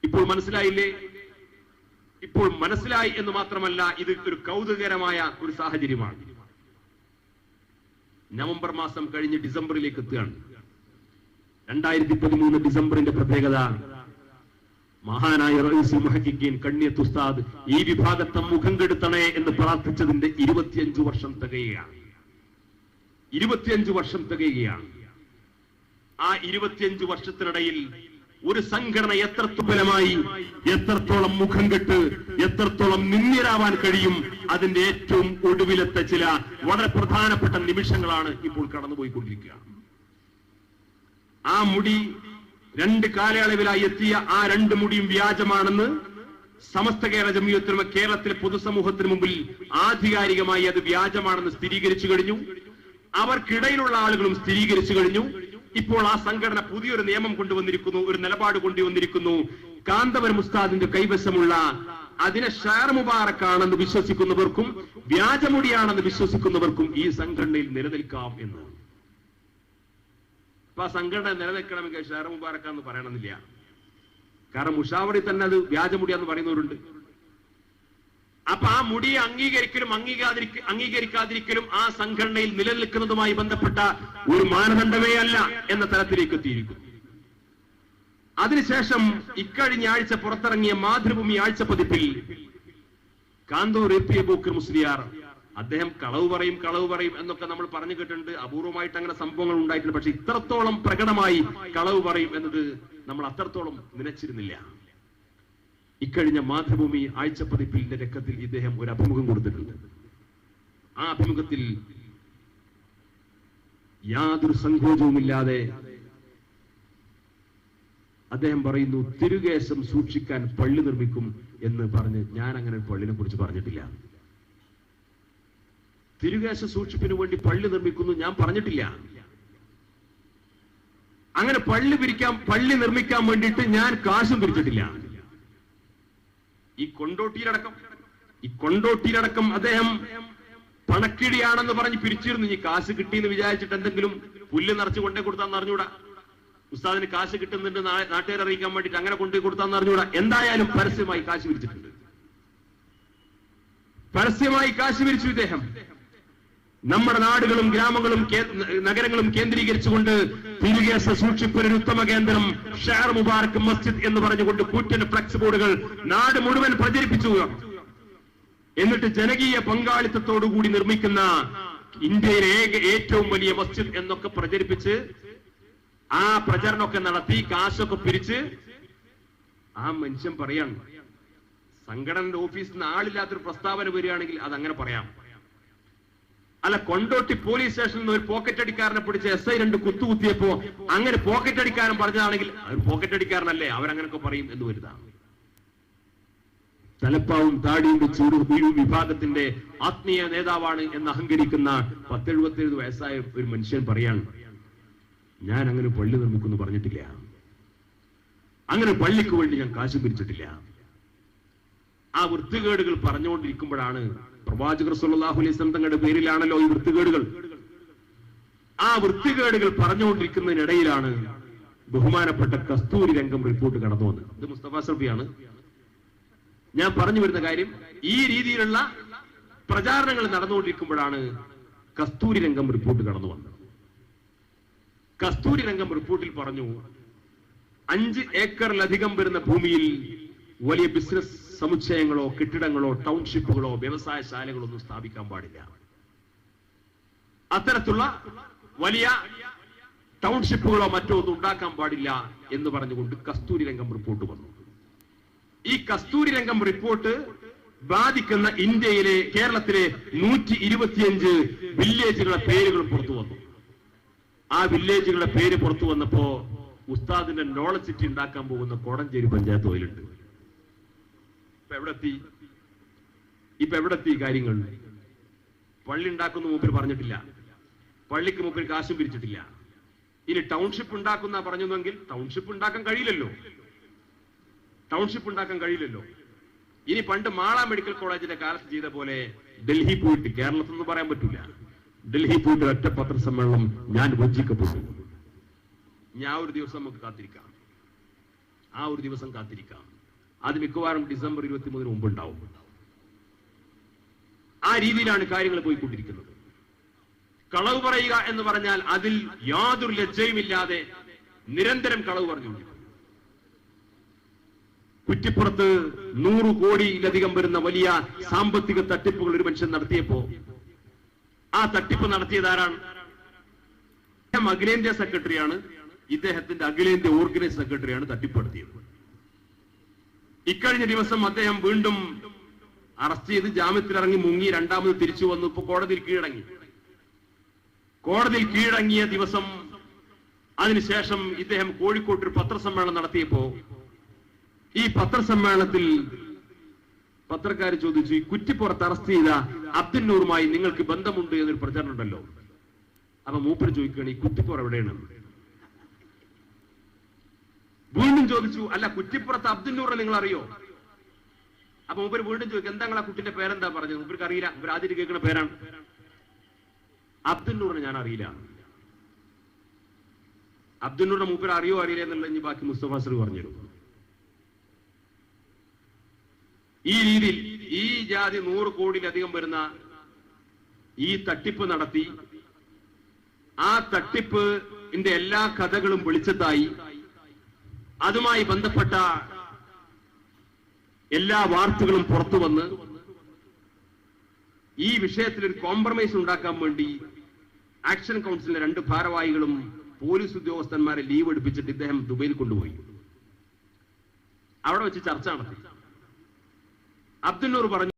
ഇപ്പോൾ മനസ്സിലായില്ലേ? ഇപ്പോൾ മനസ്സിലായി എന്ന് മാത്രമല്ല, ഇത് ഒരു കൗതുകകരമായ ഒരു സാഹചര്യമാണ്. നവംബർ മാസം കഴിഞ്ഞ് ഡിസംബറിലേക്ക് എത്തുകയാണ്. 2013 ഡിസംബറിന്റെ പ്രത്യേകത, മഹാനായ റഈസുൽ മുഹഖഖീൻ കണ്ണിയത്ത് ഉസ്താദ് ഈ വിഭാഗത്തെ മുഖം കെടുത്തണേ എന്ന് പ്രാർത്ഥിച്ചതിന്റെ 25 വർഷം തികയുകയാണ്. 25 വർഷം തികയുകയാണ്. ആ 25 വർഷത്തിനിടയിൽ ഒരു സംഘടന എത്ര തുബലമായി, എത്രത്തോളം മുഖം കെട്ട്, എത്രത്തോളം നിന്ദ്യരാവാൻ കഴിയും, അതിന്റെ ഏറ്റവും ഒടുവിലത്തെ ചില വളരെ പ്രധാനപ്പെട്ട നിമിഷങ്ങളാണ് ഇപ്പോൾ കടന്നുപോയിക്കൊണ്ടിരിക്കുക. ആ മുടി 2 കാലയളവിലായി എത്തിയ ആ 2 മുടിയും വ്യാജമാണെന്ന് സമസ്ത കേരള ജംഇയ്യത്തുൽ ഉലമ കേരളത്തിലെ പൊതുസമൂഹത്തിന് മുമ്പിൽ ആധികാരികമായി അത് വ്യാജമാണെന്ന് സ്ഥിരീകരിച്ചു കഴിഞ്ഞു. അവർക്കിടയിലുള്ള ആളുകളും സ്ഥിരീകരിച്ചു കഴിഞ്ഞു. ഇപ്പോൾ ആ സംഘടന പുതിയൊരു നിയമം കൊണ്ടുവന്നിരിക്കുന്നു, ഒരു നിലപാട് കൊണ്ടുവന്നിരിക്കുന്നു. കാന്തപുരം ഉസ്താദിന്റെ കൈവശമുള്ള അതിനെ ഷാർ മുബാറക്കാണെന്ന് വിശ്വസിക്കുന്നവർക്കും വ്യാജമുടിയാണെന്ന് വിശ്വസിക്കുന്നവർക്കും ഈ സംഘടനയിൽ നിലനിൽക്കാം എന്ന്. അപ്പൊ ആ സംഘടന നിലനിൽക്കണമെങ്കിൽ ഷാർ മുബാറക്കാന്ന് പറയണമെന്നില്ല. കാരണം മുഷാവറി തന്നെ അത് വ്യാജമുടിയാന്ന് പറയുന്നവരുണ്ട്. അപ്പൊ ആ മുടിയെ അംഗീകരിക്കലും അംഗീകരിക്കാതിരിക്കലും ആ സംഘടനയിൽ നിലനിൽക്കുന്നതുമായി ബന്ധപ്പെട്ട ഒരു മാനദണ്ഡമേ അല്ല എന്ന തലത്തിലേക്ക് എത്തിയിരിക്കുന്നു. അതിനുശേഷം ഇക്കഴിഞ്ഞ ആഴ്ച പുറത്തിറങ്ങിയ മാതൃഭൂമി ആഴ്ച പതിപ്പിൽ കാന്തൂർ എ പി അബൂബക്കർ മുസ്ലിയാർ, അദ്ദേഹം കളവ് പറയും എന്നൊക്കെ നമ്മൾ പറഞ്ഞു കേട്ടിട്ടുണ്ട്. അപൂർവമായിട്ട് അങ്ങനെ സംഭവങ്ങൾ ഉണ്ടായിട്ടുണ്ട്. പക്ഷെ ഇത്രത്തോളം പ്രകടമായി കളവ് പറയും എന്നത് നമ്മൾ അത്രത്തോളം നനച്ചിരുന്നില്ല. ഇക്കഴിഞ്ഞ മാതൃഭൂമി ആഴ്ച പതിപ്പിന്റെ രക്കത്തിൽ ഇദ്ദേഹം ഒരു അഭിമുഖം കൊടുത്തിട്ടുണ്ട്. ആ അഭിമുഖത്തിൽ യാതൊരു സങ്കോചവുമില്ലാതെ അദ്ദേഹം പറയുന്നു, തിരുകേശം സൂക്ഷിക്കാൻ പള്ളി നിർമ്മിക്കും എന്ന് പറഞ്ഞ് ഞാൻ അങ്ങനെ പള്ളിനെ കുറിച്ച് പറഞ്ഞിട്ടില്ല. തിരുകേശ സൂക്ഷിപ്പിന് വേണ്ടി പള്ളി നിർമ്മിക്കുന്നു ഞാൻ പറഞ്ഞിട്ടില്ല. അങ്ങനെ പള്ളി നിർമ്മിക്കാൻ വേണ്ടിയിട്ട് ഞാൻ കാശും പിരിച്ചിട്ടില്ല. ഈ കൊണ്ടോട്ടിയിലടക്കം അദ്ദേഹം പണക്കിടിയാണെന്ന് പറഞ്ഞ് പിരിച്ചിരുന്നു. ഈ കാശ് കിട്ടിയെന്ന് വിചാരിച്ചിട്ട് എന്തെങ്കിലും പുല്ല് നിറച്ച് കൊണ്ടേ കൊടുത്താന്ന് അറിഞ്ഞൂടാ. ഉസ്താദിന് കാശ് കിട്ടുന്നുണ്ട് നാട്ടുകാരെ അറിയിക്കാൻ വേണ്ടിയിട്ട് അങ്ങനെ കൊണ്ടുപോയി കൊടുത്താന്ന് അറിഞ്ഞൂടാ. എന്തായാലും പരസ്യമായി കാശ് പിരിച്ചിട്ടുണ്ട്. പരസ്യമായി കാശ് പിരിച്ചു ഇദ്ദേഹം. നമ്മുടെ നാടുകളും ഗ്രാമങ്ങളും നഗരങ്ങളും കേന്ദ്രീകരിച്ചുകൊണ്ട് തിരുകേശ സൂക്ഷിപ്പിന് ഉത്തമ കേന്ദ്രം ഷാർ മുബാറക് മസ്ജിദ് എന്ന് പറഞ്ഞുകൊണ്ട് കൂറ്റൻ ഫ്ലക്സ് ബോർഡുകൾ നാട് മുഴുവൻ പ്രചരിപ്പിച്ചു. എന്നിട്ട് ജനകീയ പങ്കാളിത്തത്തോടുകൂടി നിർമ്മിക്കുന്ന ഇന്ത്യയിലെ ഏറ്റവും വലിയ മസ്ജിദ് എന്നൊക്കെ പ്രചരിപ്പിച്ച് ആ പ്രചരണമൊക്കെ നടത്തി കാശൊക്കെ പിരിച്ച് ആ മനുഷ്യൻ പറയാണ്, സംഘടനയുടെ ഓഫീസിൽ നിന്ന് ആളില്ലാത്തൊരു പ്രസ്താവന വരികയാണെങ്കിൽ അതങ്ങനെ പറയാം. അല്ല, കൊണ്ടോട്ടി പോലീസ് സ്റ്റേഷനിൽ നിന്ന് ഒരു പോക്കറ്റ് അടിക്കാരനെ പിടിച്ച് SI 2 കുത്തുകുത്തിയപ്പോ അങ്ങനെ പോക്കറ്റ് അടിക്കാരൻ പറഞ്ഞതാണെങ്കിൽ അത് പോക്കറ്റ് അടിക്കാരനല്ലേ, അവരങ്ങനൊക്കെ പറയും എന്ന് വരുതാണ്. തലപ്പാവും താടിയും വെച്ച് ഒരു വിഭാഗത്തിന്റെ ആത്മീയ നേതാവാണ് എന്ന് അഹങ്കരിക്കുന്ന 10-77 വയസ്സായ ഒരു മനുഷ്യൻ പറയാണ്, ഞാൻ അങ്ങനെ പള്ളി നിർമ്മിക്കുന്നു പറഞ്ഞിട്ടില്ല, അങ്ങനെ പള്ളിക്ക് വേണ്ടി ഞാൻ കാശ് പിരിച്ചിട്ടില്ല. ആ വൃത്തികേടുകൾ പറഞ്ഞുകൊണ്ടിരിക്കുമ്പോഴാണ് പ്രവാചകർ സല്ലല്ലാഹു അലൈഹി വസല്ലം തങ്ങളുടെ പേരിലാണല്ലോ ഈ വൃത്തികേടുകൾ. ആ വൃത്തികേടുകൾ പറഞ്ഞുകൊണ്ടിരിക്കുന്നതിനിടയിലാണ് ബഹുമാനപ്പെട്ട കസ്തൂരി രംഗം റിപ്പോർട്ട് കടന്നു വന്നത്. ഇത് മുസ്തഫ സഫിയാണ്. ഞാൻ പറഞ്ഞു വരുന്ന കാര്യം, ഈ രീതിയിലുള്ള പ്രചാരണങ്ങൾ നടന്നുകൊണ്ടിരിക്കുമ്പോഴാണ് കസ്തൂരി രംഗം റിപ്പോർട്ട് കടന്നു വന്നത്. കസ്തൂരി രംഗം റിപ്പോർട്ടിൽ പറഞ്ഞു, 5 ഏക്കറിലധികം വരുന്ന ഭൂമിയിൽ വലിയ ബിസിനസ് സമുച്ചയങ്ങളോ കെട്ടിടങ്ങളോ ടൗൺഷിപ്പുകളോ വ്യവസായശാലകളോ ഒന്നും സ്ഥാപിക്കാൻ പാടില്ല. അത്തരത്തിലുള്ള വലിയ ടൗൺഷിപ്പുകളോ മറ്റോ ഒന്നും ഉണ്ടാക്കാൻ പാടില്ല എന്ന് പറഞ്ഞുകൊണ്ട് കസ്തൂരി രംഗം റിപ്പോർട്ട് വന്നു. ഈ കസ്തൂരി രംഗം റിപ്പോർട്ട് ബാധിക്കുന്ന ഇന്ത്യയിലെ കേരളത്തിലെ 125 വില്ലേജുകളുടെ പേരുകളും പുറത്തു വന്നു. ആ വില്ലേജുകളുടെ പേര് പുറത്തു വന്നപ്പോ ഉസ്താദിന്റെ നോളജ് സിറ്റി ഉണ്ടാക്കാൻ പോകുന്ന കോടഞ്ചേരി പഞ്ചായത്ത് ഓയിലുണ്ട്. ഇപ്പൊ എവിടെത്തി കാര്യങ്ങൾ? പള്ളി ഉണ്ടാക്കുന്ന മൂപ്പര് പറഞ്ഞിട്ടില്ല, പള്ളിക്ക് മൂപ്പര് കാശും പിരിച്ചിട്ടില്ല. ഇനി ടൗൺഷിപ്പ് ഉണ്ടാക്കുന്ന പറഞ്ഞെങ്കിൽ ടൗൺഷിപ്പ് ഉണ്ടാക്കാൻ കഴിയില്ലല്ലോ. ഇനി പണ്ട് മാള മെഡിക്കൽ കോളേജിന്റെ കാലത്ത് ചെയ്ത പോലെ ഡൽഹി പോയിട്ട്, കേരളത്തിൽ നിന്ന് പറയാൻ പറ്റൂല, ഡൽഹി പോയിട്ട് ഒറ്റ പത്രസമ്മേളനം ഞാൻ വഞ്ചിക്കപ്പെട്ടു. ഞാൻ ഒരു ദിവസം നമുക്ക് കാത്തിരിക്കാം. അത് മിക്കവാറും ഡിസംബർ 23 മുമ്പ് ഉണ്ടാവും. ആ രീതിയിലാണ് കാര്യങ്ങൾ പോയിക്കൊണ്ടിരിക്കുന്നത്. കളവ് പറയുക എന്ന് പറഞ്ഞാൽ അതിൽ യാതൊരു ലജ്ജയുമില്ലാതെ നിരന്തരം കളവ് പറഞ്ഞു. കുറ്റിപ്പുറത്ത് 100 കോടിയിലധികം വരുന്ന വലിയ സാമ്പത്തിക തട്ടിപ്പുകൾ ഒരു മനുഷ്യൻ നടത്തിയപ്പോ ആ തട്ടിപ്പ് നടത്തിയതാരാണ്? അഖിലേന്ത്യാ സെക്രട്ടറിയാണ്. ഇദ്ദേഹത്തിന്റെ അഖിലേന്ത്യാ ഓർഗനൈസ് സെക്രട്ടറിയാണ് തട്ടിപ്പെടുത്തിയത്. ഇക്കഴിഞ്ഞ ദിവസം അദ്ദേഹം വീണ്ടും അറസ്റ്റ് ചെയ്ത് ജാമ്യത്തിലിറങ്ങി മുങ്ങി രണ്ടാമത് തിരിച്ചു വന്നു. ഇപ്പൊ കോടതിയിൽ കീഴടങ്ങി. കോടതിയിൽ കീഴടങ്ങിയ ദിവസം അതിനുശേഷം ഇദ്ദേഹം കോഴിക്കോട്ട് ഒരു പത്രസമ്മേളനം നടത്തിയപ്പോ ഈ പത്രസമ്മേളനത്തിൽ പത്രക്കാർ ചോദിച്ചു, ഈ കുറ്റിപ്പുറത്ത് അറസ്റ്റ് ചെയ്ത അബ്ദുൽ നൂറുമായി നിങ്ങൾക്ക് ബന്ധമുണ്ട് എന്നൊരു പ്രചരണം ഉണ്ടല്ലോ. അപ്പൊ മൂപ്പര് ചോദിക്കുകയാണ്, ഈ കുറ്റിപ്പുറം എവിടെയാണ്? വീണ്ടും ചോദിച്ചു, അല്ല കുറ്റിപ്പുറത്ത് അബ്ദുൽ നൂറിനെ നിങ്ങൾ അറിയോ? അപ്പൊ മൂപ്പര് വീണ്ടും ചോദിക്കും, എന്താ നിങ്ങൾ ആ കുട്ടിന്റെ പേരെന്താ പറഞ്ഞത്? മൂപ്പർക്ക് അറിയില്ല. ഇവർ ആദ്യം കേൾക്കുന്ന പേരാണ്. അബ്ദുൽ നൂറിനെ ഞാൻ അറിയില്ല. അബ്ദുൽ നൂറിനെ മൂപ്പര് അറിയോ അറിയില്ല എന്നുള്ള ഇനി ബാക്കി മുസ്തഫ സർ പറഞ്ഞിരുന്നു. ഈ രീതിയിൽ ഈ ജാതി 100 കോടിയിലധികം വരുന്ന ഈ തട്ടിപ്പ് നടത്തി ആ തട്ടിപ്പിന്റെ എല്ലാ കഥകളും വെളിച്ചത്തായി. അതുമായി ബന്ധപ്പെട്ട എല്ലാ വാർത്തകളും പുറത്തു വന്ന് ഈ വിഷയത്തിൽ ഒരു കോംപ്രമൈസ് ഉണ്ടാക്കാൻ വേണ്ടി ആക്ഷൻ കൗൺസിലിലെ 2 ഭാരവാഹികളും പോലീസ് ഉദ്യോഗസ്ഥന്മാരെ ലീവ് എടുപ്പിച്ചിട്ട് ഇദ്ദേഹം ദുബൈയിൽ കൊണ്ടുപോയി. അവിടെ വെച്ച് ചർച്ച നടത്തി. അബ്ദുൽ നൂർ പറഞ്ഞു,